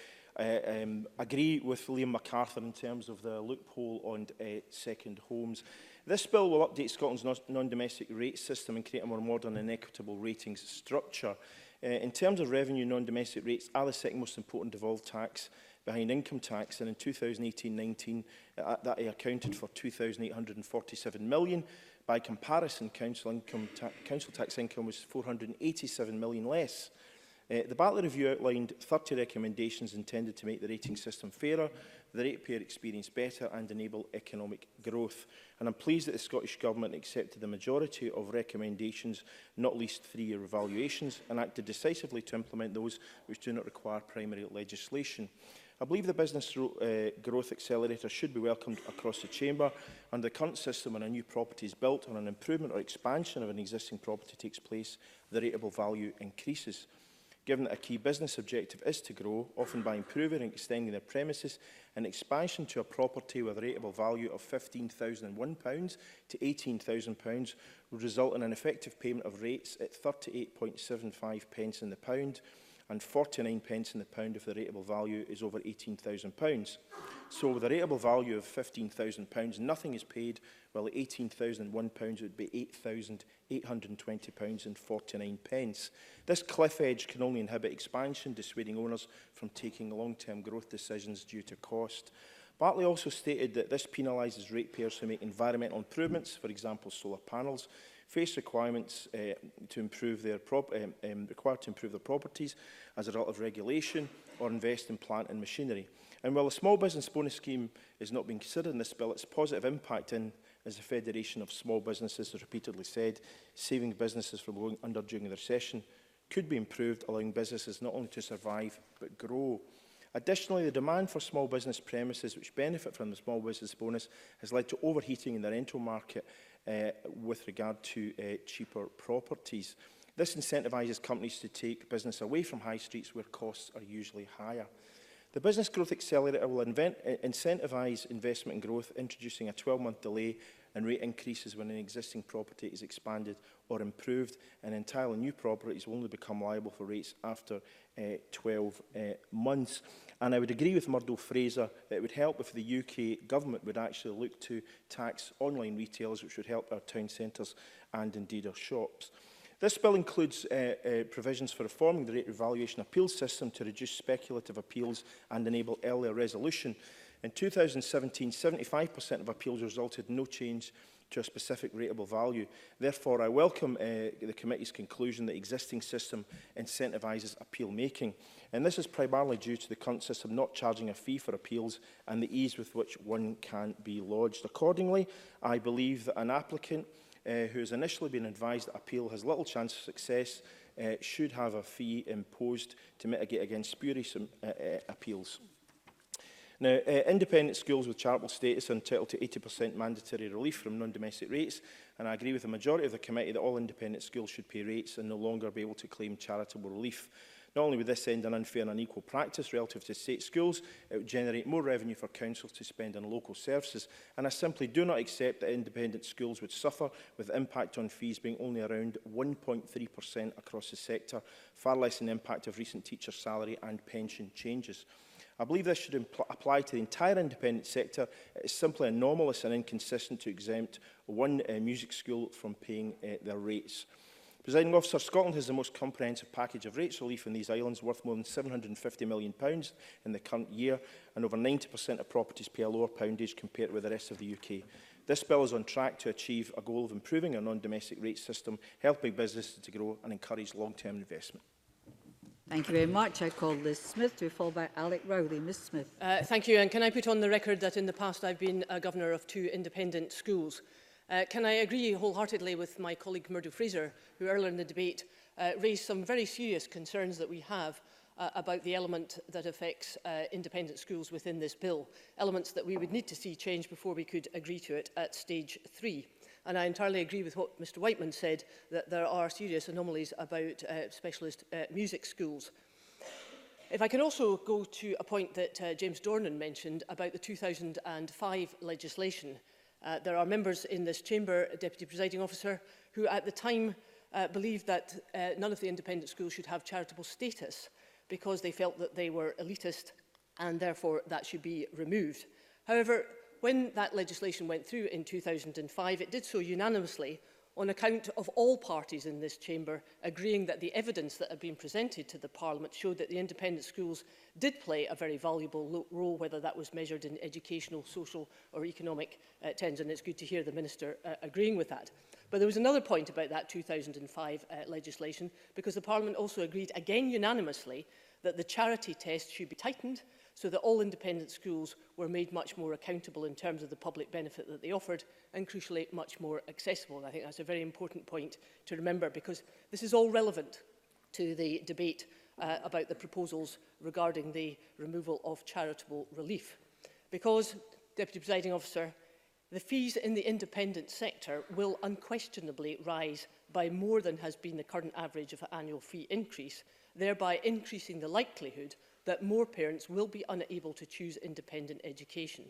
Speaker 8: agree with Liam MacArthur in terms of the loophole on second homes. This bill will update Scotland's non-domestic rate system and create a more modern and equitable ratings structure. In terms of revenue, non-domestic rates are the second most important devolved tax behind income tax, and in 2018-19 that accounted for £2,847 million. By comparison, council tax income was £487 million less. The Bartley Review outlined 30 recommendations intended to make the rating system fairer, the ratepayer experience better and enable economic growth. And I'm pleased that the Scottish Government accepted the majority of recommendations, not least 3-year evaluations, and acted decisively to implement those which do not require primary legislation. I believe the business growth accelerator should be welcomed across the chamber, and the current system when a new property is built or an improvement or expansion of an existing property takes place, the rateable value increases. Given that a key business objective is to grow, often by improving and extending their premises, an expansion to a property with a rateable value of £15,001 to £18,000 would result in an effective payment of rates at 38.75 pence in the pound. and 49 pence in the pound if the rateable value is over £18,000. So with a rateable value of £15,000, nothing is paid, while at £18,001 would be £8,820 and 49 pence. This cliff edge can only inhibit expansion, dissuading owners from taking long-term growth decisions due to cost. Bartley also stated that this penalises ratepayers who make environmental improvements, for example solar panels, face requirements to improve their required to improve their properties as a result of regulation or invest in plant and machinery. And while the small business bonus scheme is not being considered in this bill, its positive impact as the Federation of Small Businesses has repeatedly said, saving businesses from going under during the recession could be improved, allowing businesses not only to survive but grow. Additionally, the demand for small business premises which benefit from the small business bonus has led to overheating in the rental market with regard to cheaper properties. This incentivises companies to take business away from high streets where costs are usually higher. The Business Growth Accelerator will incentivise investment and growth, introducing a 12-month delay and rate increases when an existing property is expanded or improved, and entirely new properties will only become liable for rates after 12 months. And I would agree with Murdo Fraser that it would help if the UK government would actually look to tax online retailers, which would help our town centres and indeed our shops. This bill includes provisions for reforming the rate revaluation appeals system to reduce speculative appeals and enable earlier resolution. In 2017, 75% of appeals resulted in no change to a specific rateable value. Therefore, I welcome the committee's conclusion that the existing system incentivises appeal making. And this is primarily due to the current system not charging a fee for appeals and the ease with which one can be lodged. Accordingly, I believe that an applicant who has initially been advised that appeal has little chance of success should have a fee imposed to mitigate against spurious appeals. Now, independent schools with charitable status are entitled to 80% mandatory relief from non-domestic rates, and I agree with the majority of the committee that all independent schools should pay rates and no longer be able to claim charitable relief. Not only would this end an unfair and unequal practice relative to state schools, it would generate more revenue for councils to spend on local services, and I simply do not accept that independent schools would suffer, with the impact on fees being only around 1.3% across the sector, far less than the impact of recent teacher salary and pension changes. I believe this should apply to the entire independent sector. It is simply anomalous and inconsistent to exempt one music school from paying their rates. Presiding Officer, Scotland has the most comprehensive package of rates relief in these islands, worth more than £750 million in the current year, and over 90% of properties pay a lower poundage compared with the rest of the UK. This bill is on track to achieve a goal of improving our non-domestic rate system, helping businesses to grow and encourage long-term investment.
Speaker 1: Thank you very much. I call Liz Smith to fall back Alec Rowley. Ms Smith.
Speaker 9: Thank you. And can I put on the record that in the past I've been a governor of 2 independent schools. Can I agree wholeheartedly with my colleague Murdo Fraser, who earlier in the debate raised some very serious concerns that we have about the element that affects independent schools within this bill, elements that we would need to see change before we could agree to it at stage 3. And I entirely agree with what Mr Whiteman said, that there are serious anomalies about specialist music schools. If I can also go to a point that James Dornan mentioned about the 2005 legislation. There are members in this chamber, Deputy Presiding Officer, who at the time believed that none of the independent schools should have charitable status because they felt that they were elitist and therefore that should be removed. However, when that legislation went through in 2005, it did so unanimously on account of all parties in this chamber agreeing that the evidence that had been presented to the Parliament showed that the independent schools did play a very valuable role, whether that was measured in educational, social or economic terms, and it's good to hear the Minister agreeing with that. But there was another point about that 2005 legislation, because the Parliament also agreed again unanimously that the charity test should be tightened so that all independent schools were made much more accountable in terms of the public benefit that they offered, and crucially much more accessible. And I think that's a very important point to remember, because this is all relevant to the debate about the proposals regarding the removal of charitable relief. Because, Deputy Presiding Officer, the fees in the independent sector will unquestionably rise by more than has been the current average of an annual fee increase, thereby increasing the likelihood that more parents will be unable to choose independent education.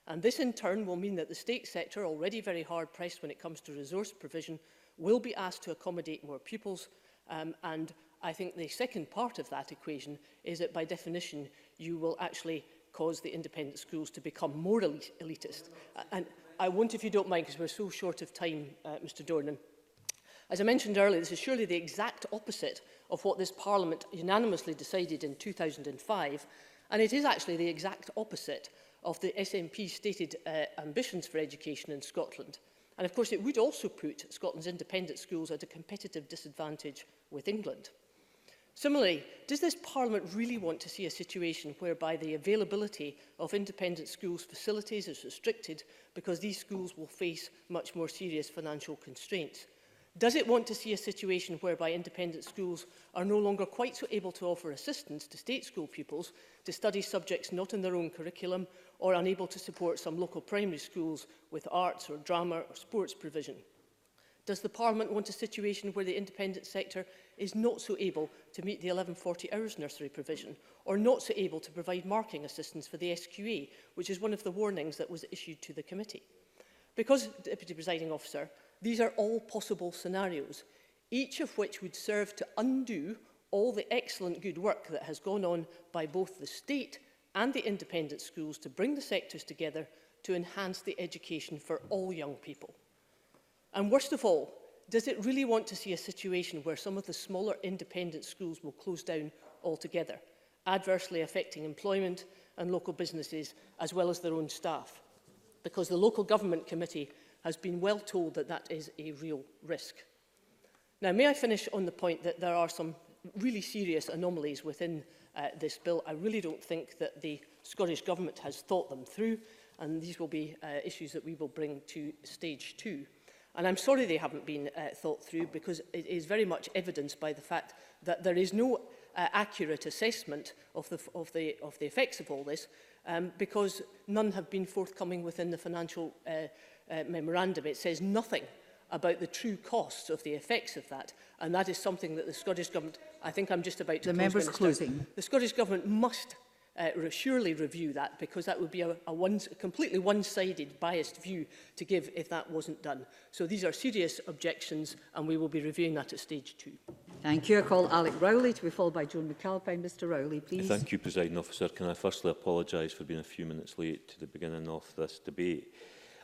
Speaker 9: And this in turn will mean that the state sector, already very hard pressed when it comes to resource provision, will be asked to accommodate more pupils and I think the second part of that equation is that by definition you will actually cause the independent schools to become more elitist. And I won't, if you don't mind, because we're so short of time, Mr Dornan. As I mentioned earlier, this is surely the exact opposite of what this Parliament unanimously decided in 2005, and it is actually the exact opposite of the SNP's stated ambitions for education in Scotland. And of course it would also put Scotland's independent schools at a competitive disadvantage with England. Similarly, does this Parliament really want to see a situation whereby the availability of independent schools' facilities is restricted because these schools will face much more serious financial constraints? Does it want to see a situation whereby independent schools are no longer quite so able to offer assistance to state school pupils to study subjects not in their own curriculum, or unable to support some local primary schools with arts or drama or sports provision? Does the Parliament want a situation where the independent sector is not so able to meet the 1140 hours nursery provision, or not so able to provide marking assistance for the SQA, which is one of the warnings that was issued to the committee? Because, Deputy Presiding Officer, these are all possible scenarios, each of which would serve to undo all the excellent good work that has gone on by both the state and the independent schools to bring the sectors together to enhance the education for all young people. And worst of all, does it really want to see a situation where some of the smaller independent schools will close down altogether, adversely affecting employment and local businesses as well as their own staff? Because the Local Government Committee has been well told that that is a real risk. Now, may I finish on the point that there are some really serious anomalies within this bill. I really don't think that the Scottish Government has thought them through, and these will be issues that we will bring to stage 2. And I'm sorry they haven't been thought through, because it is very much evidenced by the fact that there is no accurate assessment of the effects of all this, because none have been forthcoming within the financial memorandum. It says nothing about the true costs of the effects of that, and that is something that the Scottish Government, I think I'm just about to close,
Speaker 1: member's
Speaker 9: Minister.
Speaker 1: closing.
Speaker 9: The Scottish Government must surely review that, because that would be a completely one-sided, biased view to give if that wasn't done. So these are serious objections, and we will be reviewing that at stage 2.
Speaker 1: Thank you. I call Alec Rowley to be followed by Joan McAlpine. Mr Rowley, please.
Speaker 10: Thank you, Presiding Officer. Can I firstly apologise for being a few minutes late to the beginning of this debate?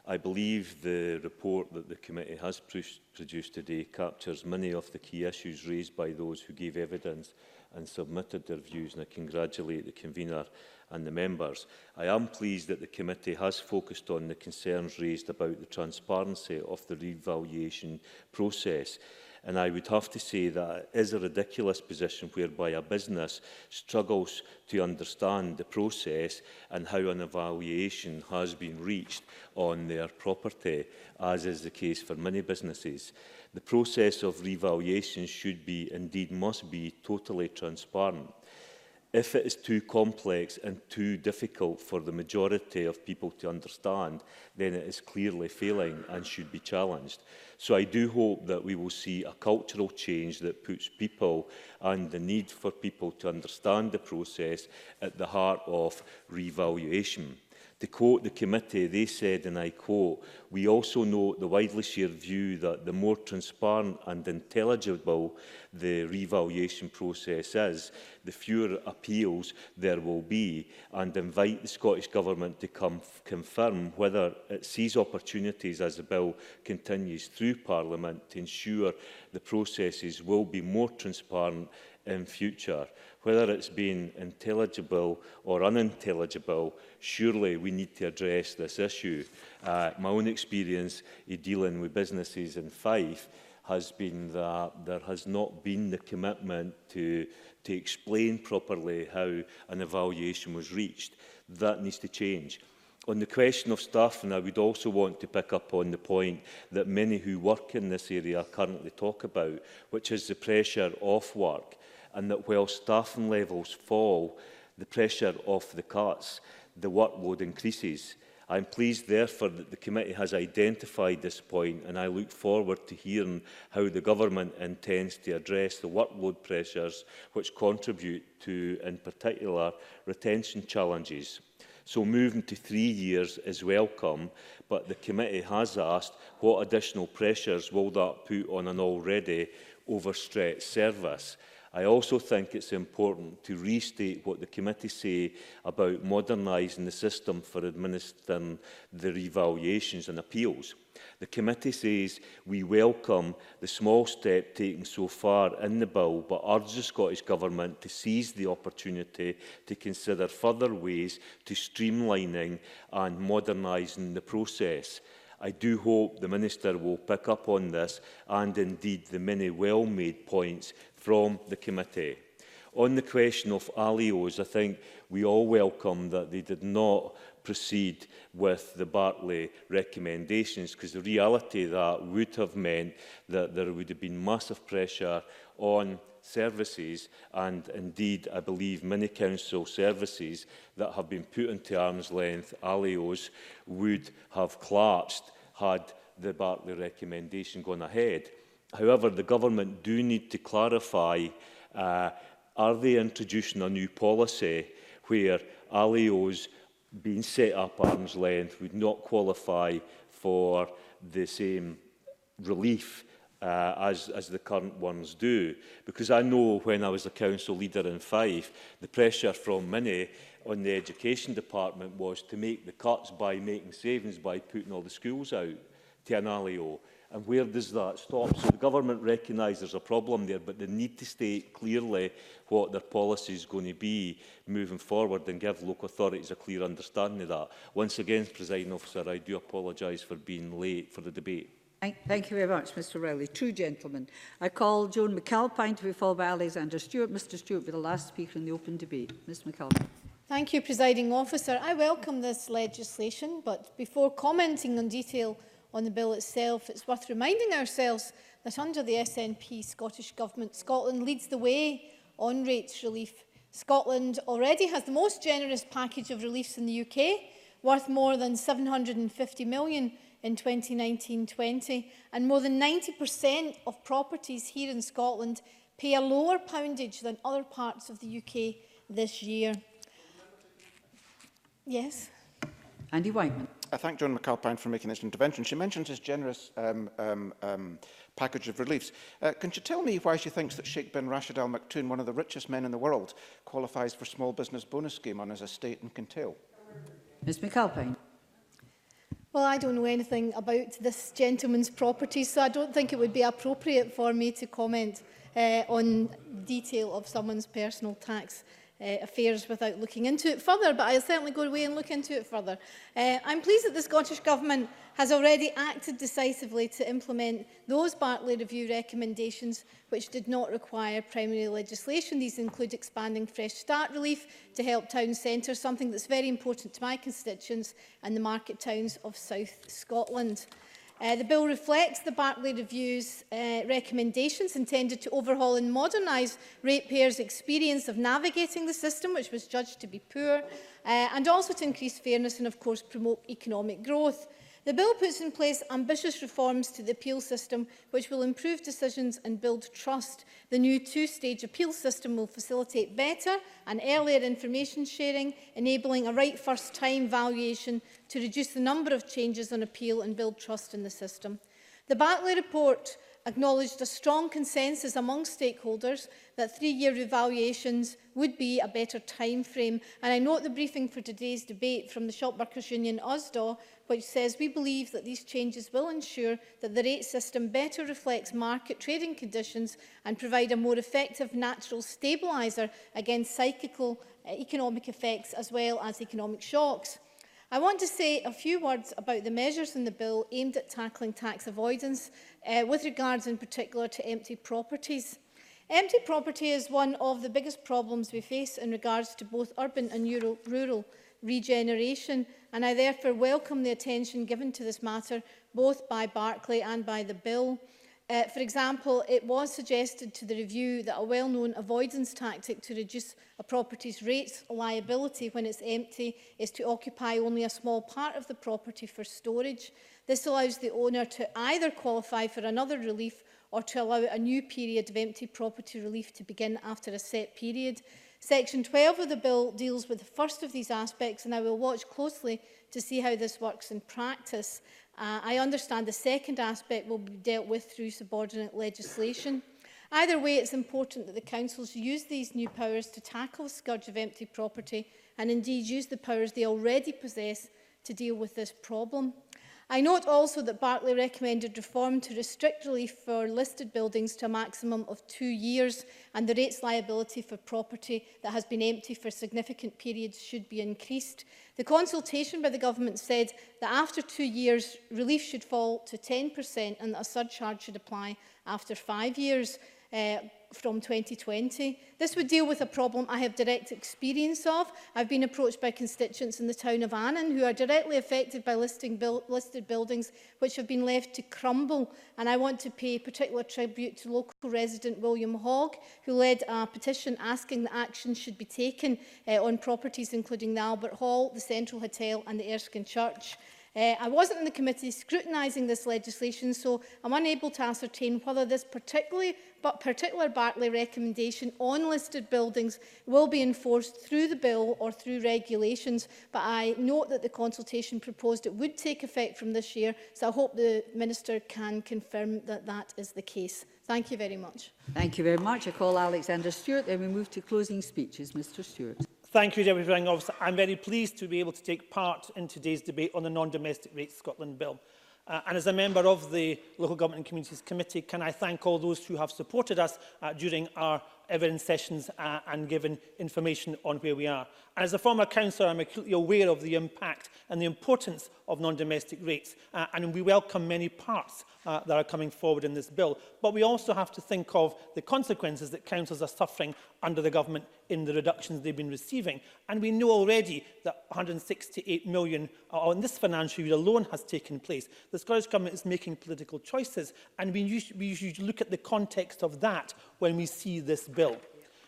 Speaker 10: I believe the report that the committee has produced today captures many of the key issues raised by those who gave evidence and submitted their views, and I congratulate the convener and the members. I am pleased that the committee has focused on the concerns raised about the transparency of the revaluation process. And I would have to say that it is a ridiculous position whereby a business struggles to understand the process and how an evaluation has been reached on their property, as is the case for many businesses. The process of revaluation should be, indeed must be, totally transparent. If it is too complex and too difficult for the majority of people to understand, then it is clearly failing and should be challenged. So I do hope that we will see a cultural change that puts people and the need for people to understand the process at the heart of revaluation. To quote the committee, they said, and I quote, "We also note the widely shared view that the more transparent and intelligible the revaluation process is, the fewer appeals there will be, and invite the Scottish Government to confirm whether it sees opportunities as the bill continues through Parliament to ensure the processes will be more transparent in future. Whether it's been intelligible or unintelligible, surely we need to address this issue. My own experience in dealing with businesses in Fife has been that there has not been the commitment to explain properly how an evaluation was reached. That needs to change. On the question of staffing, I would also want to pick up on the point that many who work in this area currently talk about, which is the pressure off work, and that while staffing levels fall, the pressure of the cuts, the workload increases. I am pleased, therefore, that the committee has identified this point, and I look forward to hearing how the government intends to address the workload pressures which contribute to, in particular, retention challenges. So moving to 3 years is welcome, but the committee has asked what additional pressures will that put on an already overstretched service. I also think it's important to restate what the committee say about modernising the system for administering the revaluations and appeals. The committee says we welcome the small step taken so far in the bill, but urge the Scottish Government to seize the opportunity to consider further ways to streamlining and modernising the process. I do hope the Minister will pick up on this and indeed the many well-made points from the committee. On the question of ALIOs, I think we all welcome that they did not proceed with the Bartley recommendations, because the reality of that would have meant that there would have been massive pressure on services, and indeed I believe many council services that have been put into arm's length ALIOs would have collapsed had the Bartley recommendation gone ahead. However, the government do need to clarify, are they introducing a new policy where ALIOs being set up arm's length would not qualify for the same relief as the current ones do? Because I know when I was a council leader in Fife, the pressure from many on the education department was to make the cuts by making savings by putting all the schools out to an ALIO. And where does that stop? So the government recognises there's a problem there, but they need to state clearly what their policy is going to be moving forward and give local authorities a clear understanding of that. Once again, Presiding Officer, I do apologise for being late for the debate.
Speaker 1: Thank you very much, Mr Rowley. Two gentlemen. I call Joan McAlpine to be followed by Alexander Stewart. Mr Stewart will be the last speaker in the open debate. Ms McAlpine.
Speaker 11: Thank you, Presiding Officer. I welcome this legislation, but before commenting on detail on the bill itself, it's worth reminding ourselves that under the SNP Scottish Government, Scotland leads the way on rates relief. Scotland already has the most generous package of reliefs in the UK, worth more than £750 million in 2019-20, and more than 90% of properties here in Scotland pay a lower poundage than other parts of the UK this year. Yes?
Speaker 1: Andy Whiteman.
Speaker 6: I thank Joan McAlpine for making this intervention. She mentions this generous package of reliefs. Can she tell me why she thinks that Sheikh bin Rashid Al Maktoum, one of the richest men in the world, qualifies for small business bonus scheme on his estate in Kintail?
Speaker 1: Ms McAlpine.
Speaker 11: Well, I don't know anything about this gentleman's property, so I don't think it would be appropriate for me to comment on detail of someone's personal tax affairs without looking into it further, but I'll certainly go away and look into it further. I'm pleased that the Scottish Government has already acted decisively to implement those Bartley Review recommendations which did not require primary legislation. These include expanding Fresh Start relief to help town centres, something that's very important to my constituents and the market towns of South Scotland. The bill reflects the Bartley Review's recommendations intended to overhaul and modernise ratepayers' experience of navigating the system, which was judged to be poor, and also to increase fairness and, of course, promote economic growth. The bill puts in place ambitious reforms to the appeal system, which will improve decisions and build trust. The new two-stage appeal system will facilitate better and earlier information sharing, enabling a right first time valuation to reduce the number of changes on appeal and build trust in the system. The Bartley report acknowledged a strong consensus among stakeholders that three-year revaluations would be a better time frame. And I note the briefing for today's debate from the Shop Workers Union USDAW, which says we believe that these changes will ensure that the rate system better reflects market trading conditions and provide a more effective natural stabiliser against cyclical economic effects as well as economic shocks. I want to say a few words about the measures in the bill aimed at tackling tax avoidance, with regards in particular to empty properties. Empty property is one of the biggest problems we face in regards to both urban and rural regeneration, and I therefore welcome the attention given to this matter both by Barclay and by the bill. For example, it was suggested to the review that a well-known avoidance tactic to reduce a property's rates liability when it's empty is to occupy only a small part of the property for storage. This allows the owner to either qualify for another relief or to allow a new period of empty property relief to begin after a set period. Section 12 of the bill deals with the first of these aspects, and I will watch closely to see how this works in practice. I understand the second aspect will be dealt with through subordinate legislation. Either way, it's important that the councils use these new powers to tackle the scourge of empty property and indeed use the powers they already possess to deal with this problem. I note also that Barclay recommended reform to restrict relief for listed buildings to a maximum of 2 years, and the rates liability for property that has been empty for significant periods should be increased. The consultation by the government said that after 2 years, relief should fall to 10% and that a surcharge should apply after 5 years. From 2020. This would deal with a problem I have direct experience of. I've been approached by constituents in the town of Annan who are directly affected by listed buildings which have been left to crumble. And I want to pay particular tribute to local resident William Hogg, who led a petition asking that action should be taken on properties including the Albert Hall, the Central Hotel and the Erskine Church. I wasn't in the committee scrutinising this legislation, so I'm unable to ascertain whether this particular Barclay recommendation on listed buildings will be enforced through the bill or through regulations. But I note that the consultation proposed it would take effect from this year, so I hope the Minister can confirm that that is the case. Thank you very much.
Speaker 1: Thank you very much. I call Alexander Stewart. Then we move to closing speeches. Mr Stewart.
Speaker 12: Thank you, Deputy Presiding Officer. I'm very pleased to be able to take part in today's debate on the Non-Domestic Rates Scotland Bill. And as a member of the Local Government and Communities Committee, can I thank all those who have supported us during our evidence sessions and given information on where we are. And as a former councillor, I'm acutely aware of the impact and the importance of non-domestic rates, and we welcome many parts that are coming forward in this bill. But we also have to think of the consequences that councils are suffering under the government in the reductions they've been receiving. And we know already that 168 million in this financial year alone has taken place. The Scottish Government is making political choices, and we usually look at the context of that when we see this bill.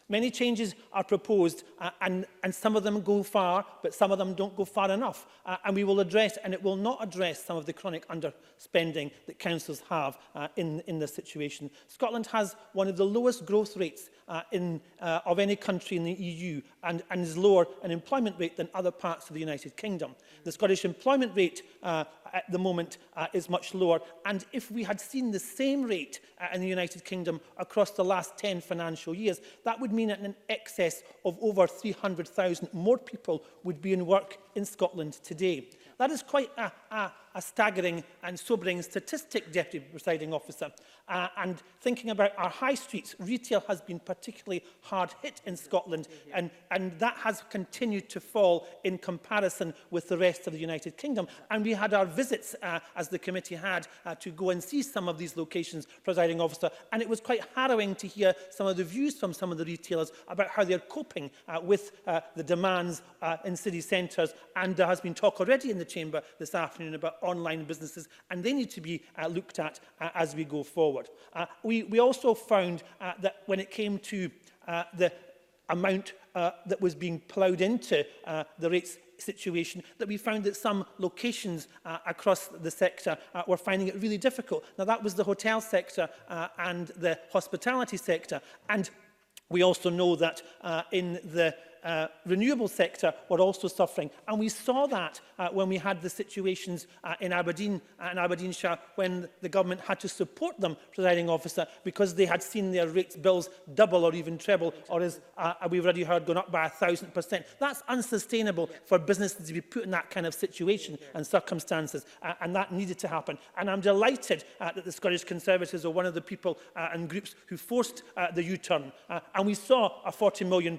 Speaker 12: Many changes are proposed and some of them go far, but some of them don't go far enough. And we will address, and it will not address, some of the chronic underspending that councils have in this situation. Scotland has one of the lowest growth rates of any country in the EU and is lower an employment rate than other parts of the United Kingdom. The Scottish employment rate at the moment is much lower, and if we had seen the same rate in the United Kingdom across the last 10 financial years, that would mean that in excess of over 300,000 more people would be in work in Scotland today. That is quite a staggering and sobering statistic, Deputy Presiding Officer. And thinking about our high streets, retail has been particularly hard hit in Scotland, and that has continued to fall in comparison with the rest of the United Kingdom. And we had our visits, as the committee had, to go and see some of these locations, Presiding Officer, and it was quite harrowing to hear some of the views from some of the retailers about how they're coping with the demands in city centres. And there has been talk already in the Chamber this afternoon about online businesses, and they need to be looked at as we go forward. We also found that when it came to the amount that was being ploughed into the rates situation, that we found that some locations across the sector were finding it really difficult. Now, that was the hotel sector and the hospitality sector, and we also know that in the renewable sector were also suffering, and we saw that when we had the situations in Aberdeen and Aberdeenshire when the government had to support them, Presiding Officer, because they had seen their rates bills double or even treble, or as we've already heard, gone up by 1,000%. That's unsustainable for businesses to be put in that kind of situation and circumstances, and that needed to happen. And I'm delighted that the Scottish Conservatives are one of the people and groups who forced the U-turn, and we saw a £40 million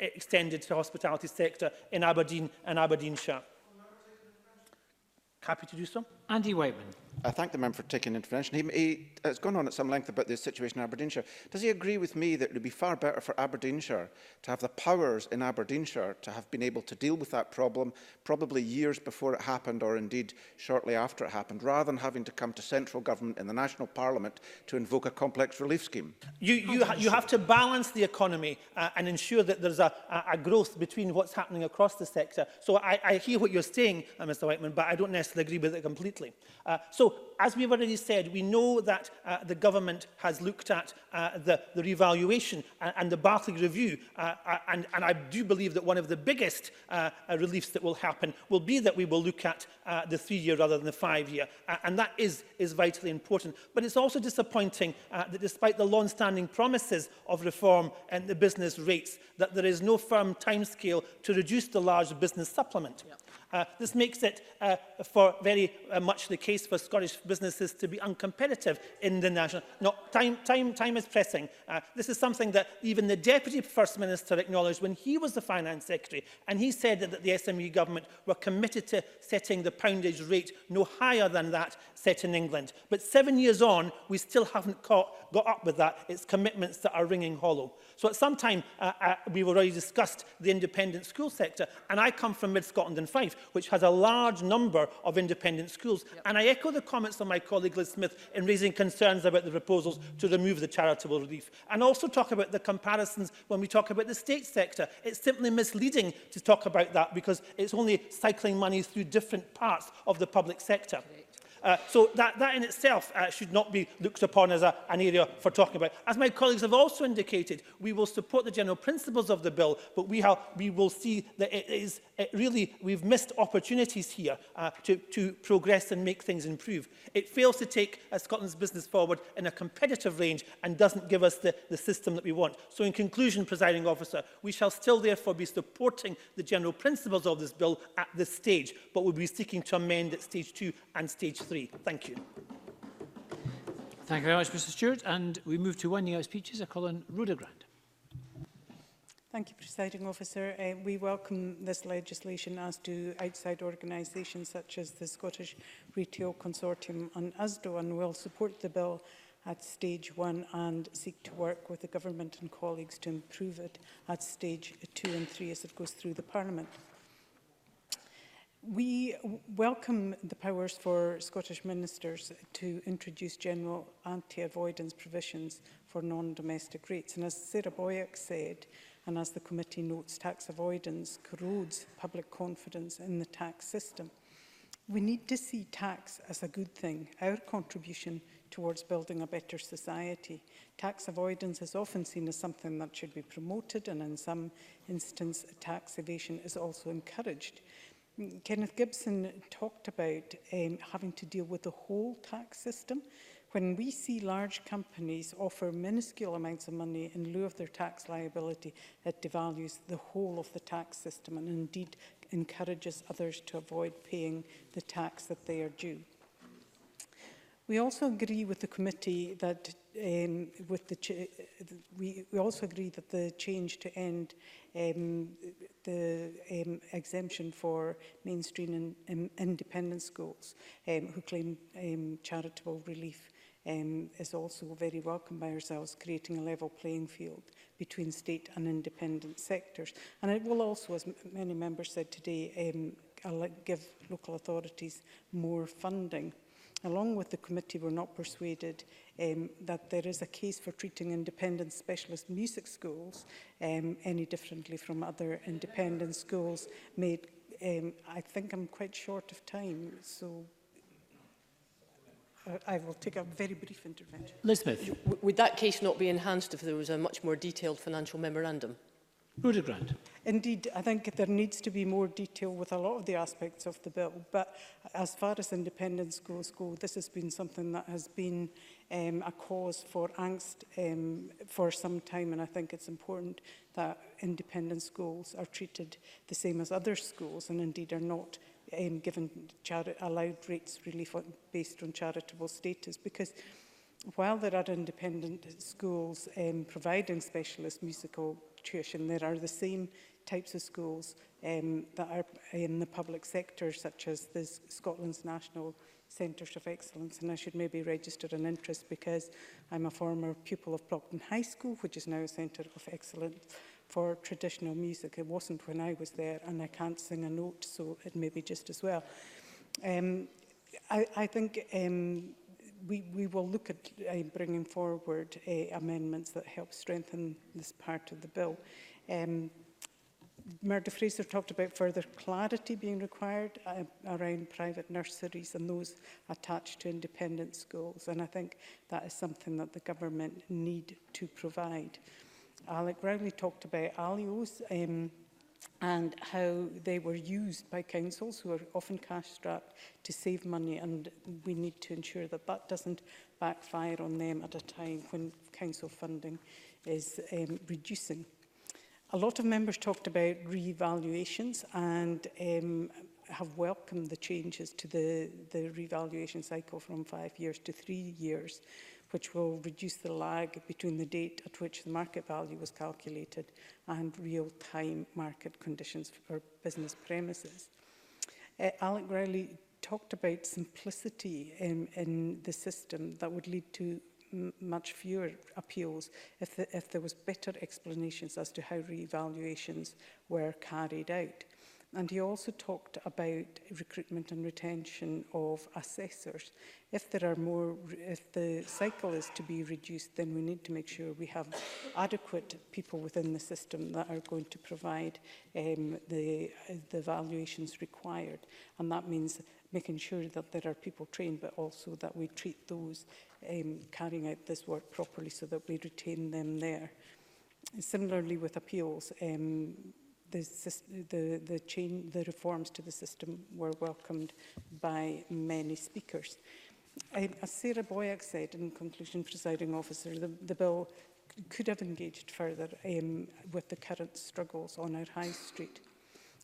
Speaker 12: extended to the hospitality sector in Aberdeen and Aberdeenshire. Happy to do so.
Speaker 6: Andy Whiteman. I thank the member for taking intervention. He has gone on at some length about the situation in Aberdeenshire. Does he agree with me that it would be far better for Aberdeenshire to have the powers in Aberdeenshire to have been able to deal with that problem probably years before it happened, or indeed shortly after it happened, rather than having to come to central government in the National Parliament to invoke a complex relief scheme?
Speaker 12: You have to balance the economy and ensure that there's a growth between what's happening across the sector. So I hear what you're saying, Mr Whiteman, but I don't necessarily agree with it completely. So So, as we've already said, we know that the government has looked at the revaluation and the Barclay review, and I do believe that one of the biggest reliefs that will happen will be that we will look at the 3-year rather than the 5-year, and that is vitally important. But it's also disappointing that despite the long-standing promises of reform and the business rates, that there is no firm timescale to reduce the large business supplement. Yeah. This makes it for very much the case for Scottish businesses to be uncompetitive in the national. No, time is pressing. This is something that even the Deputy First Minister acknowledged when he was the Finance Secretary, and he said that the SME government were committed to setting the poundage rate no higher than that set in England. But 7 years on, we still haven't got up with that. It's commitments that are ringing hollow. So at some time, we've already discussed the independent school sector, and I come from Mid-Scotland and Fife, which has a large number of independent schools. Yep. And I echo the comments of my colleague Liz Smith in raising concerns about the proposals to remove the charitable relief. And also talk about the comparisons when we talk about the state sector. It's simply misleading to talk about that because it's only cycling money through different parts of the public sector. So that in itself should not be looked upon as an area for talking about. As my colleagues have also indicated, we will support the general principles of the bill, but we will see that we've missed opportunities here to progress and make things improve. It fails to take Scotland's business forward in a competitive range and doesn't give us the system that we want. So in conclusion, Presiding Officer, we shall still therefore be supporting the general principles of this bill at this stage, but we'll be seeking to amend at stage 2 and stage 3. Thank you.
Speaker 13: Thank you very much, Mr Stewart. And we move to winding out speeches. I call on Rhoda Grant.
Speaker 14: Thank you, Presiding Officer. We welcome this legislation, as do outside organisations such as the Scottish Retail Consortium and USDO, and will support the bill at stage 1 and seek to work with the Government and colleagues to improve it at stage 2 and 3 as it goes through the Parliament. We welcome the powers for Scottish ministers to introduce general anti-avoidance provisions for non-domestic rates. And as Sarah Boyack said, and as the committee notes, tax avoidance corrodes public confidence in the tax system. We need to see tax as a good thing, our contribution towards building a better society. Tax avoidance is often seen as something that should be promoted, and in some instances, tax evasion is also encouraged. Kenneth Gibson talked about having to deal with the whole tax system. When we see large companies offer minuscule amounts of money in lieu of their tax liability, it devalues the whole of the tax system and indeed encourages others to avoid paying the tax that they are due. We also agree with the committee that we also agree that the change to end the exemption for mainstream and independent schools who claim charitable relief is also very welcome by ourselves, creating a level playing field between state and independent sectors. And it will also, as many members said today, give local authorities more funding. Along with the committee, we're not persuaded that there is a case for treating independent specialist music schools any differently from other independent schools made. I think I'm quite short of time, so I will take a very brief intervention.
Speaker 13: Liz Smith.
Speaker 9: Would that case not be enhanced if there was a much more detailed financial memorandum?
Speaker 13: Rhoda Grant.
Speaker 14: Indeed, I think there needs to be more detail with a lot of the aspects of the bill. But as far as independent schools go, this has been something that has been a cause for angst for some time. And I think it's important that independent schools are treated the same as other schools and indeed are not given allowed rates relief based on charitable status. Because while there are independent schools providing specialist musical tuition, there are the same types of schools that are in the public sector, such as the Scotland's National Centres of Excellence. And I should maybe register an interest because I'm a former pupil of Brockton High School, which is now a Centre of Excellence for traditional music. It wasn't when I was there, and I can't sing a note, so it may be just as well. I think we will look at bringing forward amendments that help strengthen this part of the bill. Murdo Fraser talked about further clarity being required around private nurseries and those attached to independent schools. And I think that is something that the government need to provide. Alec Rowley talked about ALIOs and how they were used by councils who are often cash-strapped to save money, and we need to ensure that that doesn't backfire on them at a time when council funding is reducing. A lot of members talked about revaluations and have welcomed the changes to the revaluation cycle from 5 years to 3 years, which will reduce the lag between the date at which the market value was calculated and real-time market conditions for business premises. Alec Rowley talked about simplicity in the system that would lead to much fewer appeals if there was better explanations as to how revaluations were carried out. And he also talked about recruitment and retention of assessors. If there are more, if the cycle is to be reduced, then we need to make sure we have adequate people within the system that are going to provide the valuations required. And that means making sure that there are people trained, but also that we treat those carrying out this work properly so that we retain them there. Similarly with appeals, the reforms to the system were welcomed by many speakers. As Sarah Boyack said in conclusion, Presiding Officer, the bill could have engaged further with the current struggles on our high street.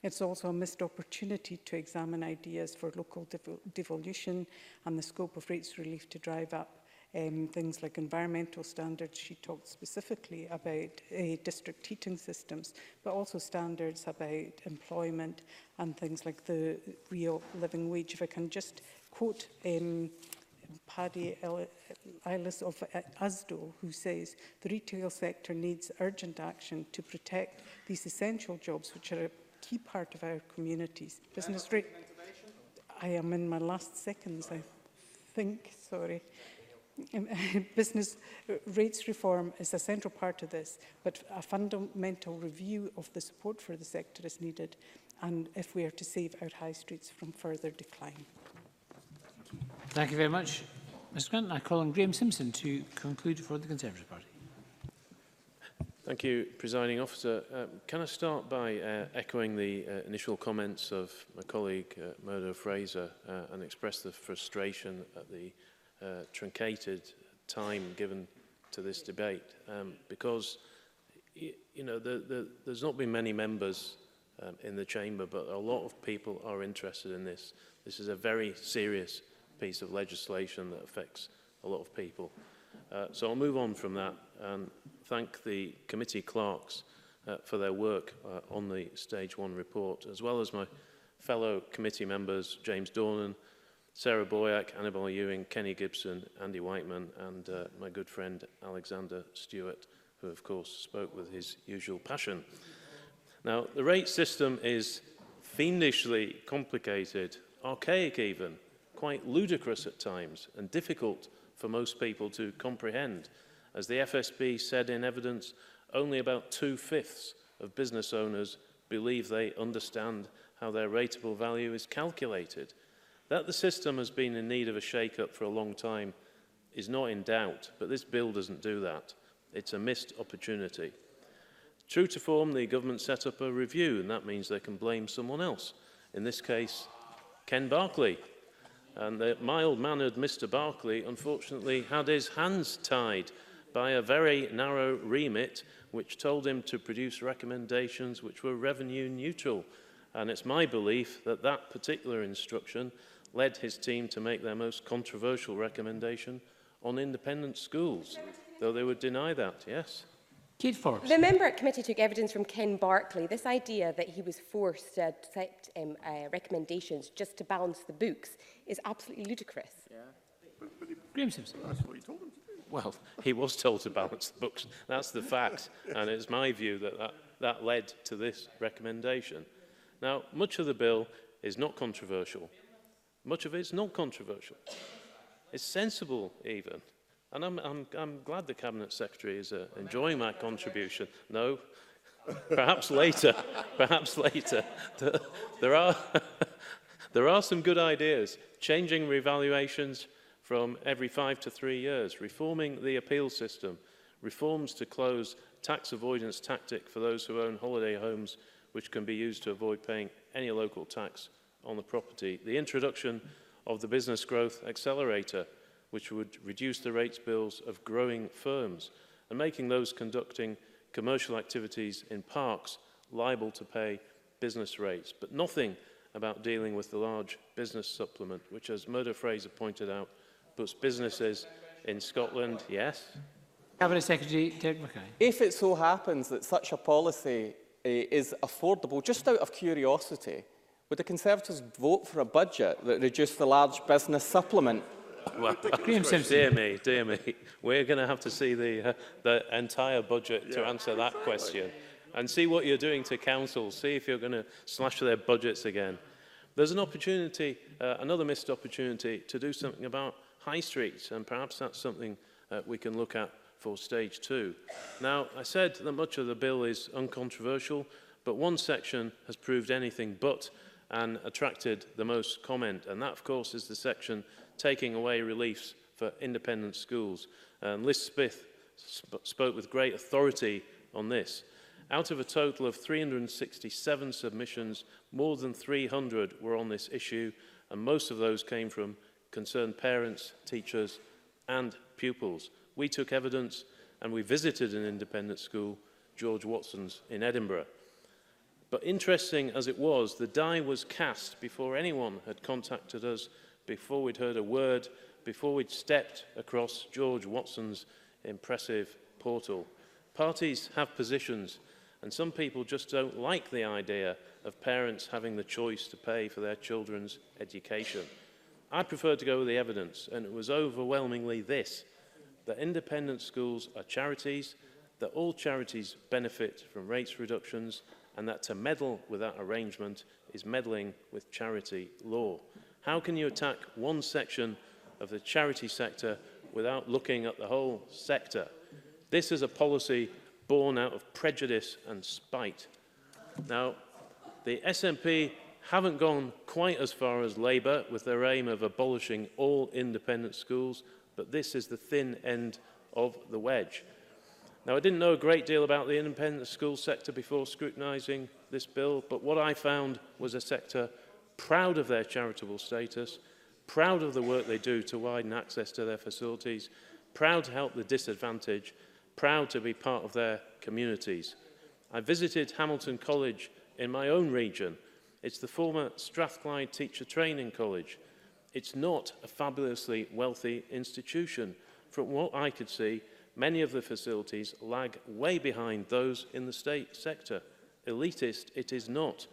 Speaker 14: It's also a missed opportunity to examine ideas for local devolution and the scope of rates relief to drive up things like environmental standards. She talked specifically about district heating systems, but also standards about employment and things like the real living wage. If I can just quote Paddy Ellis of ASDO, who says, "The retail sector needs urgent action to protect these essential jobs, which are a key part of our communities." Business rate. I am in my last seconds, I think, sorry. Business rates reform is a central part of this, but a fundamental review of the support for the sector is needed, and if we are to save our high streets from further decline.
Speaker 13: Thank you very much, Mr. Grant. I call on Graham Simpson to conclude for the Conservative Party.
Speaker 15: Thank you, Presiding Officer. Can I start by echoing the initial comments of my colleague Murdo Fraser and express the frustration at the truncated time given to this debate, because there's not been many members in the chamber, but a lot of people are interested in this. This is a very serious piece of legislation that affects a lot of people. So I'll move on from that and thank the committee clerks for their work on the Stage 1 report, as well as my fellow committee members, James Dornan, Sarah Boyack, Annabel Ewing, Kenny Gibson, Andy Whiteman, and my good friend Alexander Stewart, who of course spoke with his usual passion. Now, the rate system is fiendishly complicated, archaic even, quite ludicrous at times, and difficult for most people to comprehend. As the FSB said in evidence, only about 2/5 of business owners believe they understand how their rateable value is calculated. That the system has been in need of a shake-up for a long time is not in doubt, but this bill doesn't do that. It's a missed opportunity. True to form, the government set up a review, and that means they can blame someone else. In this case, Ken Barclay. And the mild-mannered Mr. Barclay, unfortunately, had his hands tied by a very narrow remit, which told him to produce recommendations which were revenue neutral. And it's my belief that that particular instruction led his team to make their most controversial recommendation on independent schools, though they would deny that, yes.
Speaker 13: Kate Forbes.
Speaker 2: The member at committee took evidence from Ken Barclay. This idea that he was forced to accept recommendations just to balance the books is absolutely ludicrous.
Speaker 15: Yeah.
Speaker 13: Graham Simpson.
Speaker 15: That's what he told him to do. Well, he was told to balance the books. That's the fact. And it's my view that led to this recommendation. Now, much of the bill is not controversial. Much of it is not controversial. It's sensible, even. And I'm glad the Cabinet Secretary is enjoying my contribution. No, Perhaps later. Perhaps later. There are, there are some good ideas. Changing revaluations from every 5 to 3 years, reforming the appeal system, reforms to close tax avoidance tactic for those who own holiday homes, which can be used to avoid paying any local tax on the property, the introduction of the Business Growth Accelerator, which would reduce the rates bills of growing firms, and making those conducting commercial activities in parks liable to pay business rates, but nothing about dealing with the large business supplement, which, as Murdo Fraser pointed out, puts businesses in Scotland, yes?
Speaker 13: Cabinet Secretary Derek Mackay.
Speaker 16: If it so happens that such a policy is affordable, just out of curiosity, would the Conservatives vote for a budget that reduced the large business supplement?
Speaker 15: Well, dear me, we're going to have to see the entire budget to answer that question, and see what you're doing to councils, see if you're going to slash their budgets again. There's an opportunity, another missed opportunity, to do something about high streets, and perhaps that's something we can look at for stage 2. Now, I said that much of the bill is uncontroversial, but one section has proved anything but and attracted the most comment, and that, of course, is the section taking away reliefs for independent schools. Liz Smith spoke with great authority on this. Out of a total of 367 submissions, more than 300 were on this issue, and most of those came from concerned parents, teachers, and pupils. We took evidence and we visited an independent school, George Watson's in Edinburgh. But interesting as it was, the die was cast before anyone had contacted us, before we'd heard a word, before we'd stepped across George Watson's impressive portal. Parties have positions, and some people just don't like the idea of parents having the choice to pay for their children's education. I prefer to go with the evidence, and it was overwhelmingly this: that independent schools are charities, that all charities benefit from rates reductions, and that to meddle with that arrangement is meddling with charity law. How can you attack one section of the charity sector without looking at the whole sector? This is a policy born out of prejudice and spite. Now, the SNP haven't gone quite as far as Labour with their aim of abolishing all independent schools, but this is the thin end of the wedge. Now, I didn't know a great deal about the independent school sector before scrutinising this bill, but what I found was a sector proud of their charitable status, proud of the work they do to widen access to their facilities, proud to help the disadvantaged, proud to be part of their communities. I visited Hamilton College in my own region. It's the former Strathclyde Teacher Training College. It's not a fabulously wealthy institution. From what I could see, many of the facilities lag way behind those in the state sector. Elitist it is not,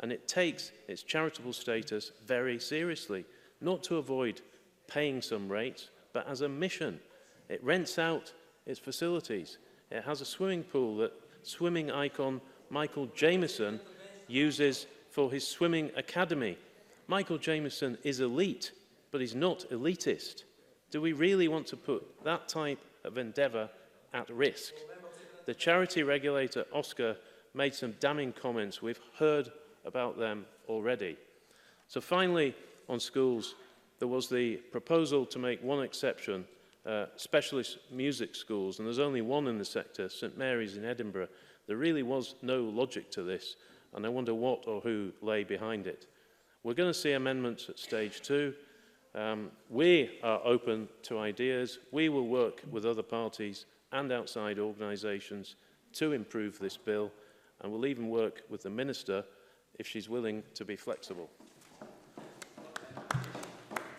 Speaker 15: and it takes its charitable status very seriously, not to avoid paying some rates, but as a mission. It rents out its facilities. It has a swimming pool that swimming icon Michael Jamieson uses for his swimming academy. Michael Jamieson is elite, but he's not elitist. Do we really want to put that type of endeavour at risk? The charity regulator, Oscar, made some damning comments. We've heard about them already. So finally, on schools, there was the proposal to make one exception, specialist music schools, and there's only one in the sector, St Mary's in Edinburgh. There really was no logic to this, and I wonder what or who lay behind it. We're going to see amendments at stage 2. We are open to ideas. We will work with other parties and outside organisations to improve this bill, and we'll even work with the Minister if she's willing to be flexible.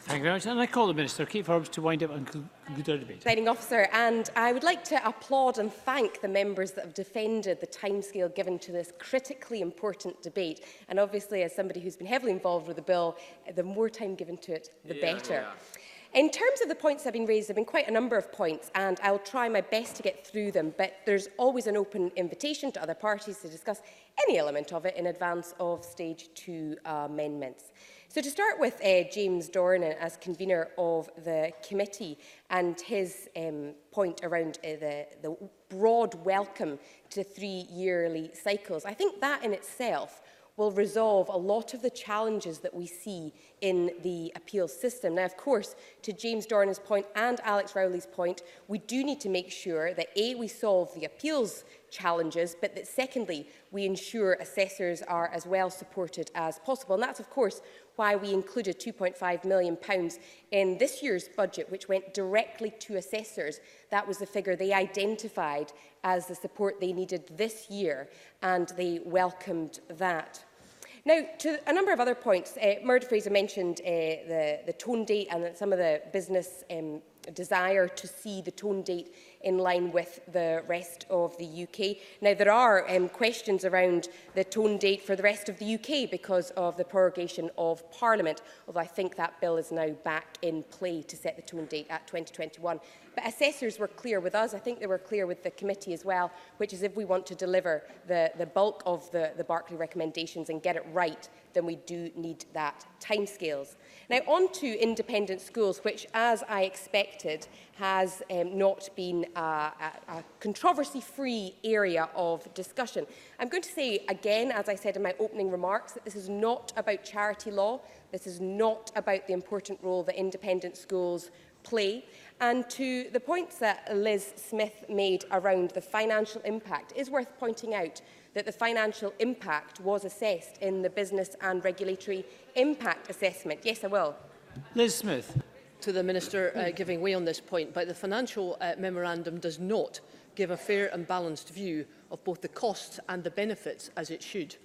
Speaker 13: Thank you very much. And I call the Minister, Kate Forbes, to wind up and conclude our debate.
Speaker 2: Presiding Officer, and I would like to applaud and thank the members that have defended the timescale given to this critically important debate. And obviously, as somebody who's been heavily involved with the bill, the more time given to it, the better. In terms of the points that have been raised, there have been quite a number of points, and I'll try my best to get through them, but there's always an open invitation to other parties to discuss any element of it in advance of stage 2 amendments. So to start with James Dornan as convener of the committee and his point around the broad welcome to 3-yearly cycles, I think that in itself will resolve a lot of the challenges that we see in the appeals system. Now, of course, to James Dornan's point and Alex Rowley's point, we do need to make sure that A, we solve the appeals challenges, but that secondly, we ensure assessors are as well supported as possible. And that's, of course, why we included £2.5 million in this year's budget, which went directly to assessors. That was the figure they identified as the support they needed this year, and they welcomed that. Now, to a number of other points, Murdo Fraser mentioned the tone date and some of the business desire to see the tone date in line with the rest of the UK. Now, there are questions around the tone date for the rest of the UK because of the prorogation of Parliament, although I think that bill is now back in play to set the tone date at 2021. But assessors were clear with us, I think they were clear with the committee as well, which is if we want to deliver the bulk of the Barclay recommendations and get it right, then we do need that timescales. Now, on to independent schools, which, as I expected, has not been a controversy-free area of discussion. I'm going to say again, as I said in my opening remarks, that this is not about charity law. This is not about the important role that independent schools play. And to the points that Liz Smith made around the financial impact, it is worth pointing out that the financial impact was assessed in the Business and Regulatory Impact Assessment. Yes, I will.
Speaker 13: Liz Smith.
Speaker 9: To the Minister giving way on this point, but the financial memorandum does not give a fair and balanced view of both the costs and the benefits as it should.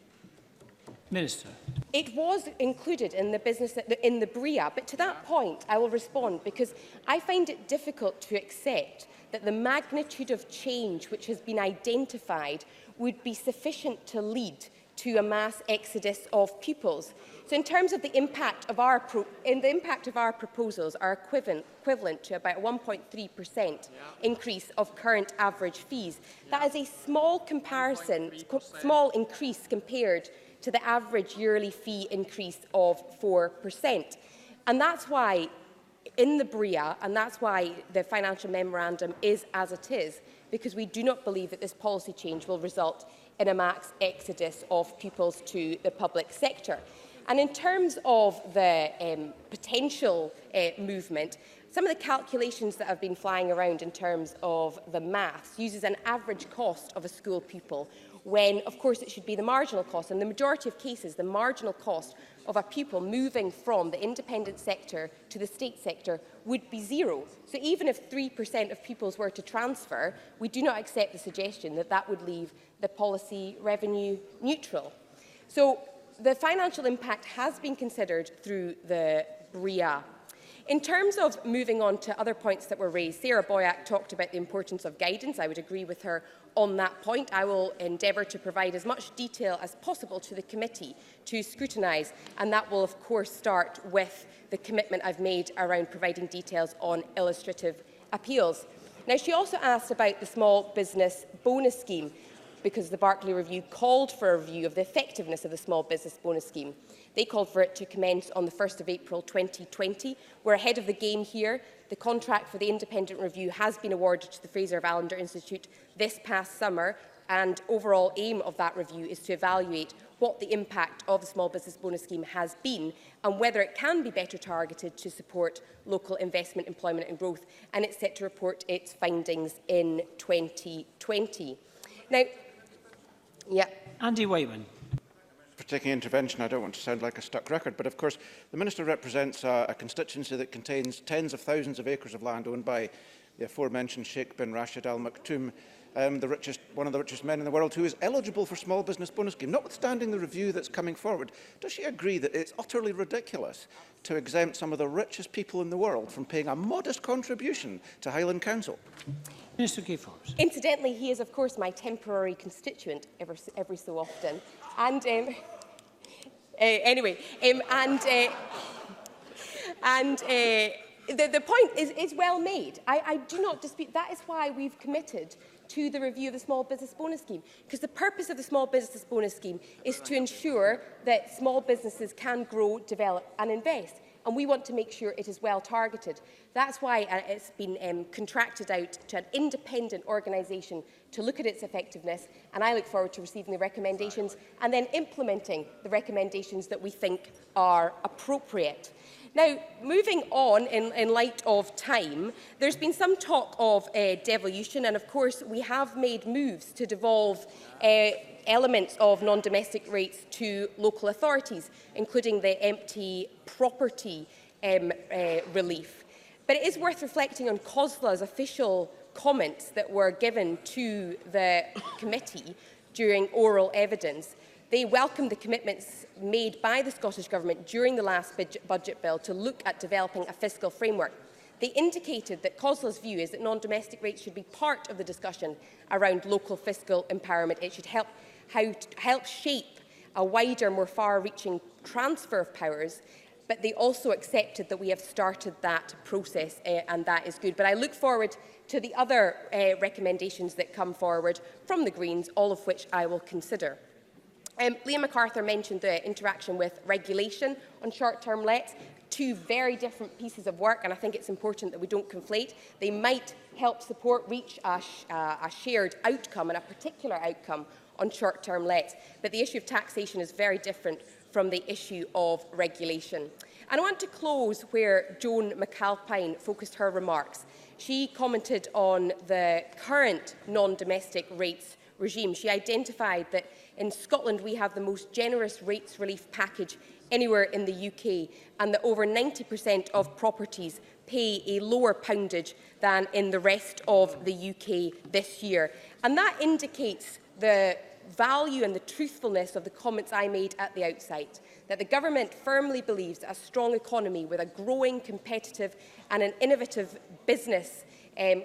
Speaker 13: Minister.
Speaker 2: It was included in the BRIA, but to that point I will respond because I find it difficult to accept that the magnitude of change which has been identified would be sufficient to lead to a mass exodus of pupils. So in terms of the impact of our proposals are equivalent to about 1.3% increase of current average fees. That is a small increase compared to the average yearly fee increase of 4%. And that's why in the BRIA, and that's why the financial memorandum is as it is, because we do not believe that this policy change will result in a mass exodus of pupils to the public sector. And in terms of the potential movement, some of the calculations that have been flying around in terms of the maths uses an average cost of a school pupil when, of course, it should be the marginal cost. In the majority of cases, the marginal cost of a pupil moving from the independent sector to the state sector would be zero. So even if 3% of pupils were to transfer, we do not accept the suggestion that that would leave the policy revenue neutral. So the financial impact has been considered through the BRIA. In terms of moving on to other points that were raised, Sarah Boyack talked about the importance of guidance. I would agree with her on that point. I will endeavour to provide as much detail as possible to the committee to scrutinise, and that will of course start with the commitment I've made around providing details on illustrative appeals. Now, she also asked about the small business bonus scheme, because the Barclay Review called for a review of the effectiveness of the small business bonus scheme. They called for it to commence on the 1st of April 2020. We're ahead of the game here. The contract for the independent review has been awarded to the Fraser of Allender Institute this past summer, and overall aim of that review is to evaluate what the impact of the small business bonus scheme has been and whether it can be better targeted to support local investment, employment and growth, and it's set to report its findings in 2020. Now,
Speaker 13: Andy Whiteman.
Speaker 6: For taking intervention, I don't want to sound like a stuck record, but of course the Minister represents a constituency that contains tens of thousands of acres of land owned by the aforementioned Sheikh bin Rashid Al Maktoum, one of the richest men in the world, who is eligible for small business bonus scheme. Notwithstanding the review that's coming forward, does she agree that it's utterly ridiculous to exempt some of the richest people in the world from paying a modest contribution to Highland Council?
Speaker 13: Minister Kay Forbes.
Speaker 2: Incidentally, he is, of course, my temporary constituent every so often. And the point is well made. I do not dispute. That is why we've committed to the review of the Small Business Bonus Scheme, because the purpose of the Small Business Bonus Scheme is to ensure that small businesses can grow, develop and invest. And we want to make sure it is well targeted. That's why it's been contracted out to an independent organisation to look at its effectiveness, and I look forward to receiving the recommendations and then implementing the recommendations that we think are appropriate. Now, moving on in light of time, there's been some talk of devolution, and of course we have made moves to devolve elements of non-domestic rates to local authorities, including the empty property relief. But it is worth reflecting on COSLA's official comments that were given to the committee during oral evidence. They welcomed the commitments made by the Scottish Government during the last budget bill to look at developing a fiscal framework. They indicated that COSLA's view is that non-domestic rates should be part of the discussion around local fiscal empowerment. It should help shape a wider, more far-reaching transfer of powers, but they also accepted that we have started that process, and that is good. But I look forward to the other recommendations that come forward from the Greens, all of which I will consider. Liam MacArthur mentioned the interaction with regulation on short-term lets. Two very different pieces of work, and I think it's important that we don't conflate. They might help support reach a shared outcome and a particular outcome on short-term lets, but the issue of taxation is very different from the issue of regulation. And I want to close where Joan McAlpine focused her remarks. She commented on the current non-domestic rates regime. She identified that in Scotland we have the most generous rates relief package anywhere in the UK, and that over 90% of properties pay a lower poundage than in the rest of the UK this year. And that indicates the value and the truthfulness of the comments I made at the outset, that the government firmly believes that a strong economy with a growing, competitive and an innovative business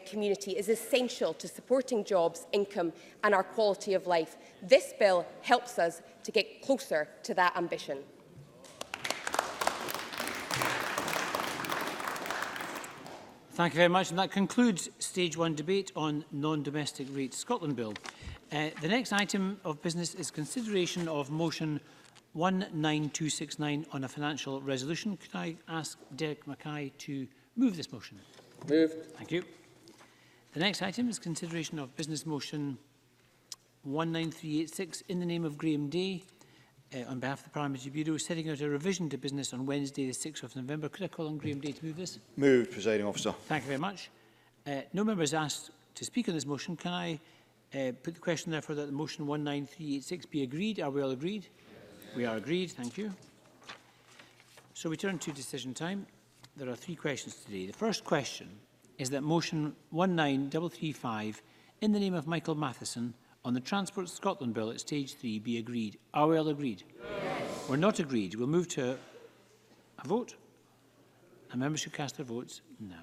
Speaker 2: community is essential to supporting jobs, income and our quality of life. This bill helps us to get closer to that ambition.
Speaker 13: Thank you very much. And that concludes Stage 1 debate on Non-Domestic Rates Scotland Bill. The next item of business is consideration of motion 19269 on a financial resolution. Could I ask Derek Mackay to move this motion?
Speaker 3: Moved.
Speaker 13: Thank you. The next item is consideration of business motion 19386 in the name of Graham Day on behalf of the Parliamentary Bureau, setting out a revision to business on Wednesday the 6th of November. Could I call on Graham Day to move this?
Speaker 6: Moved, Presiding Officer.
Speaker 13: Thank you very much. No members asked to speak on this motion. Can I put the question therefore that the motion 19386 be agreed? Are we all agreed? Yes. We are agreed. Thank you. So we turn to decision time. There are 3 questions today. The first question is that motion 19335 in the name of Michael Matheson on the Transport Scotland Bill at stage 3 be agreed. Are we all agreed? Yes. We're not agreed. We'll move to a vote. And members should cast their votes now.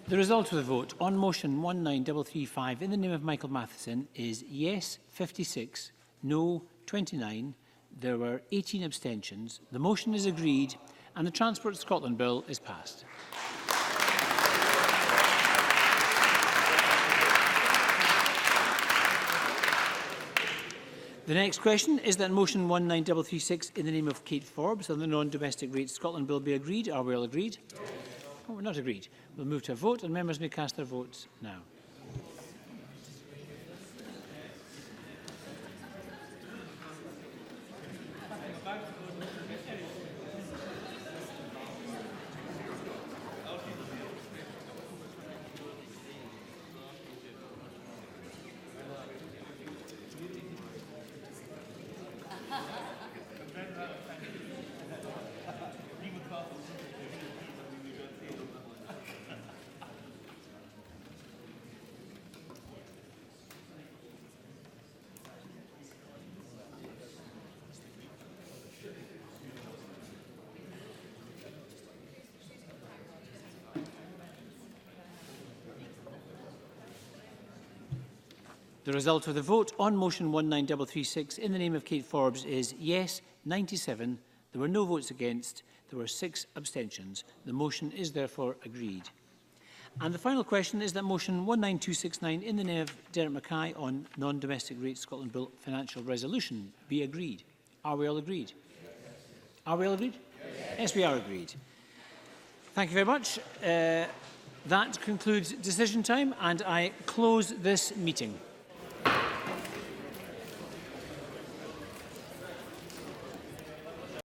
Speaker 13: The result of the vote on motion 19335 in the name of Michael Matheson is yes 56, no 29. There were 18 abstentions. The motion is agreed and the Transport Scotland Bill is passed. The next question is that motion 19336 in the name of Kate Forbes on the Non-Domestic Rates Scotland Bill be agreed. Are we all agreed? Oh, we're not agreed. We'll move to a vote and members may cast their votes now. The result of the vote on motion 19336 in the name of Kate Forbes is yes, 97. There were no votes against. There were 6 abstentions. The motion is therefore agreed. And the final question is that motion 19269 in the name of Derek Mackay on non-domestic rates Scotland Bill financial resolution be agreed. Are we all agreed? Yes. Are we all agreed? Yes, we are agreed. Thank you very much. That concludes decision time, and I close this meeting.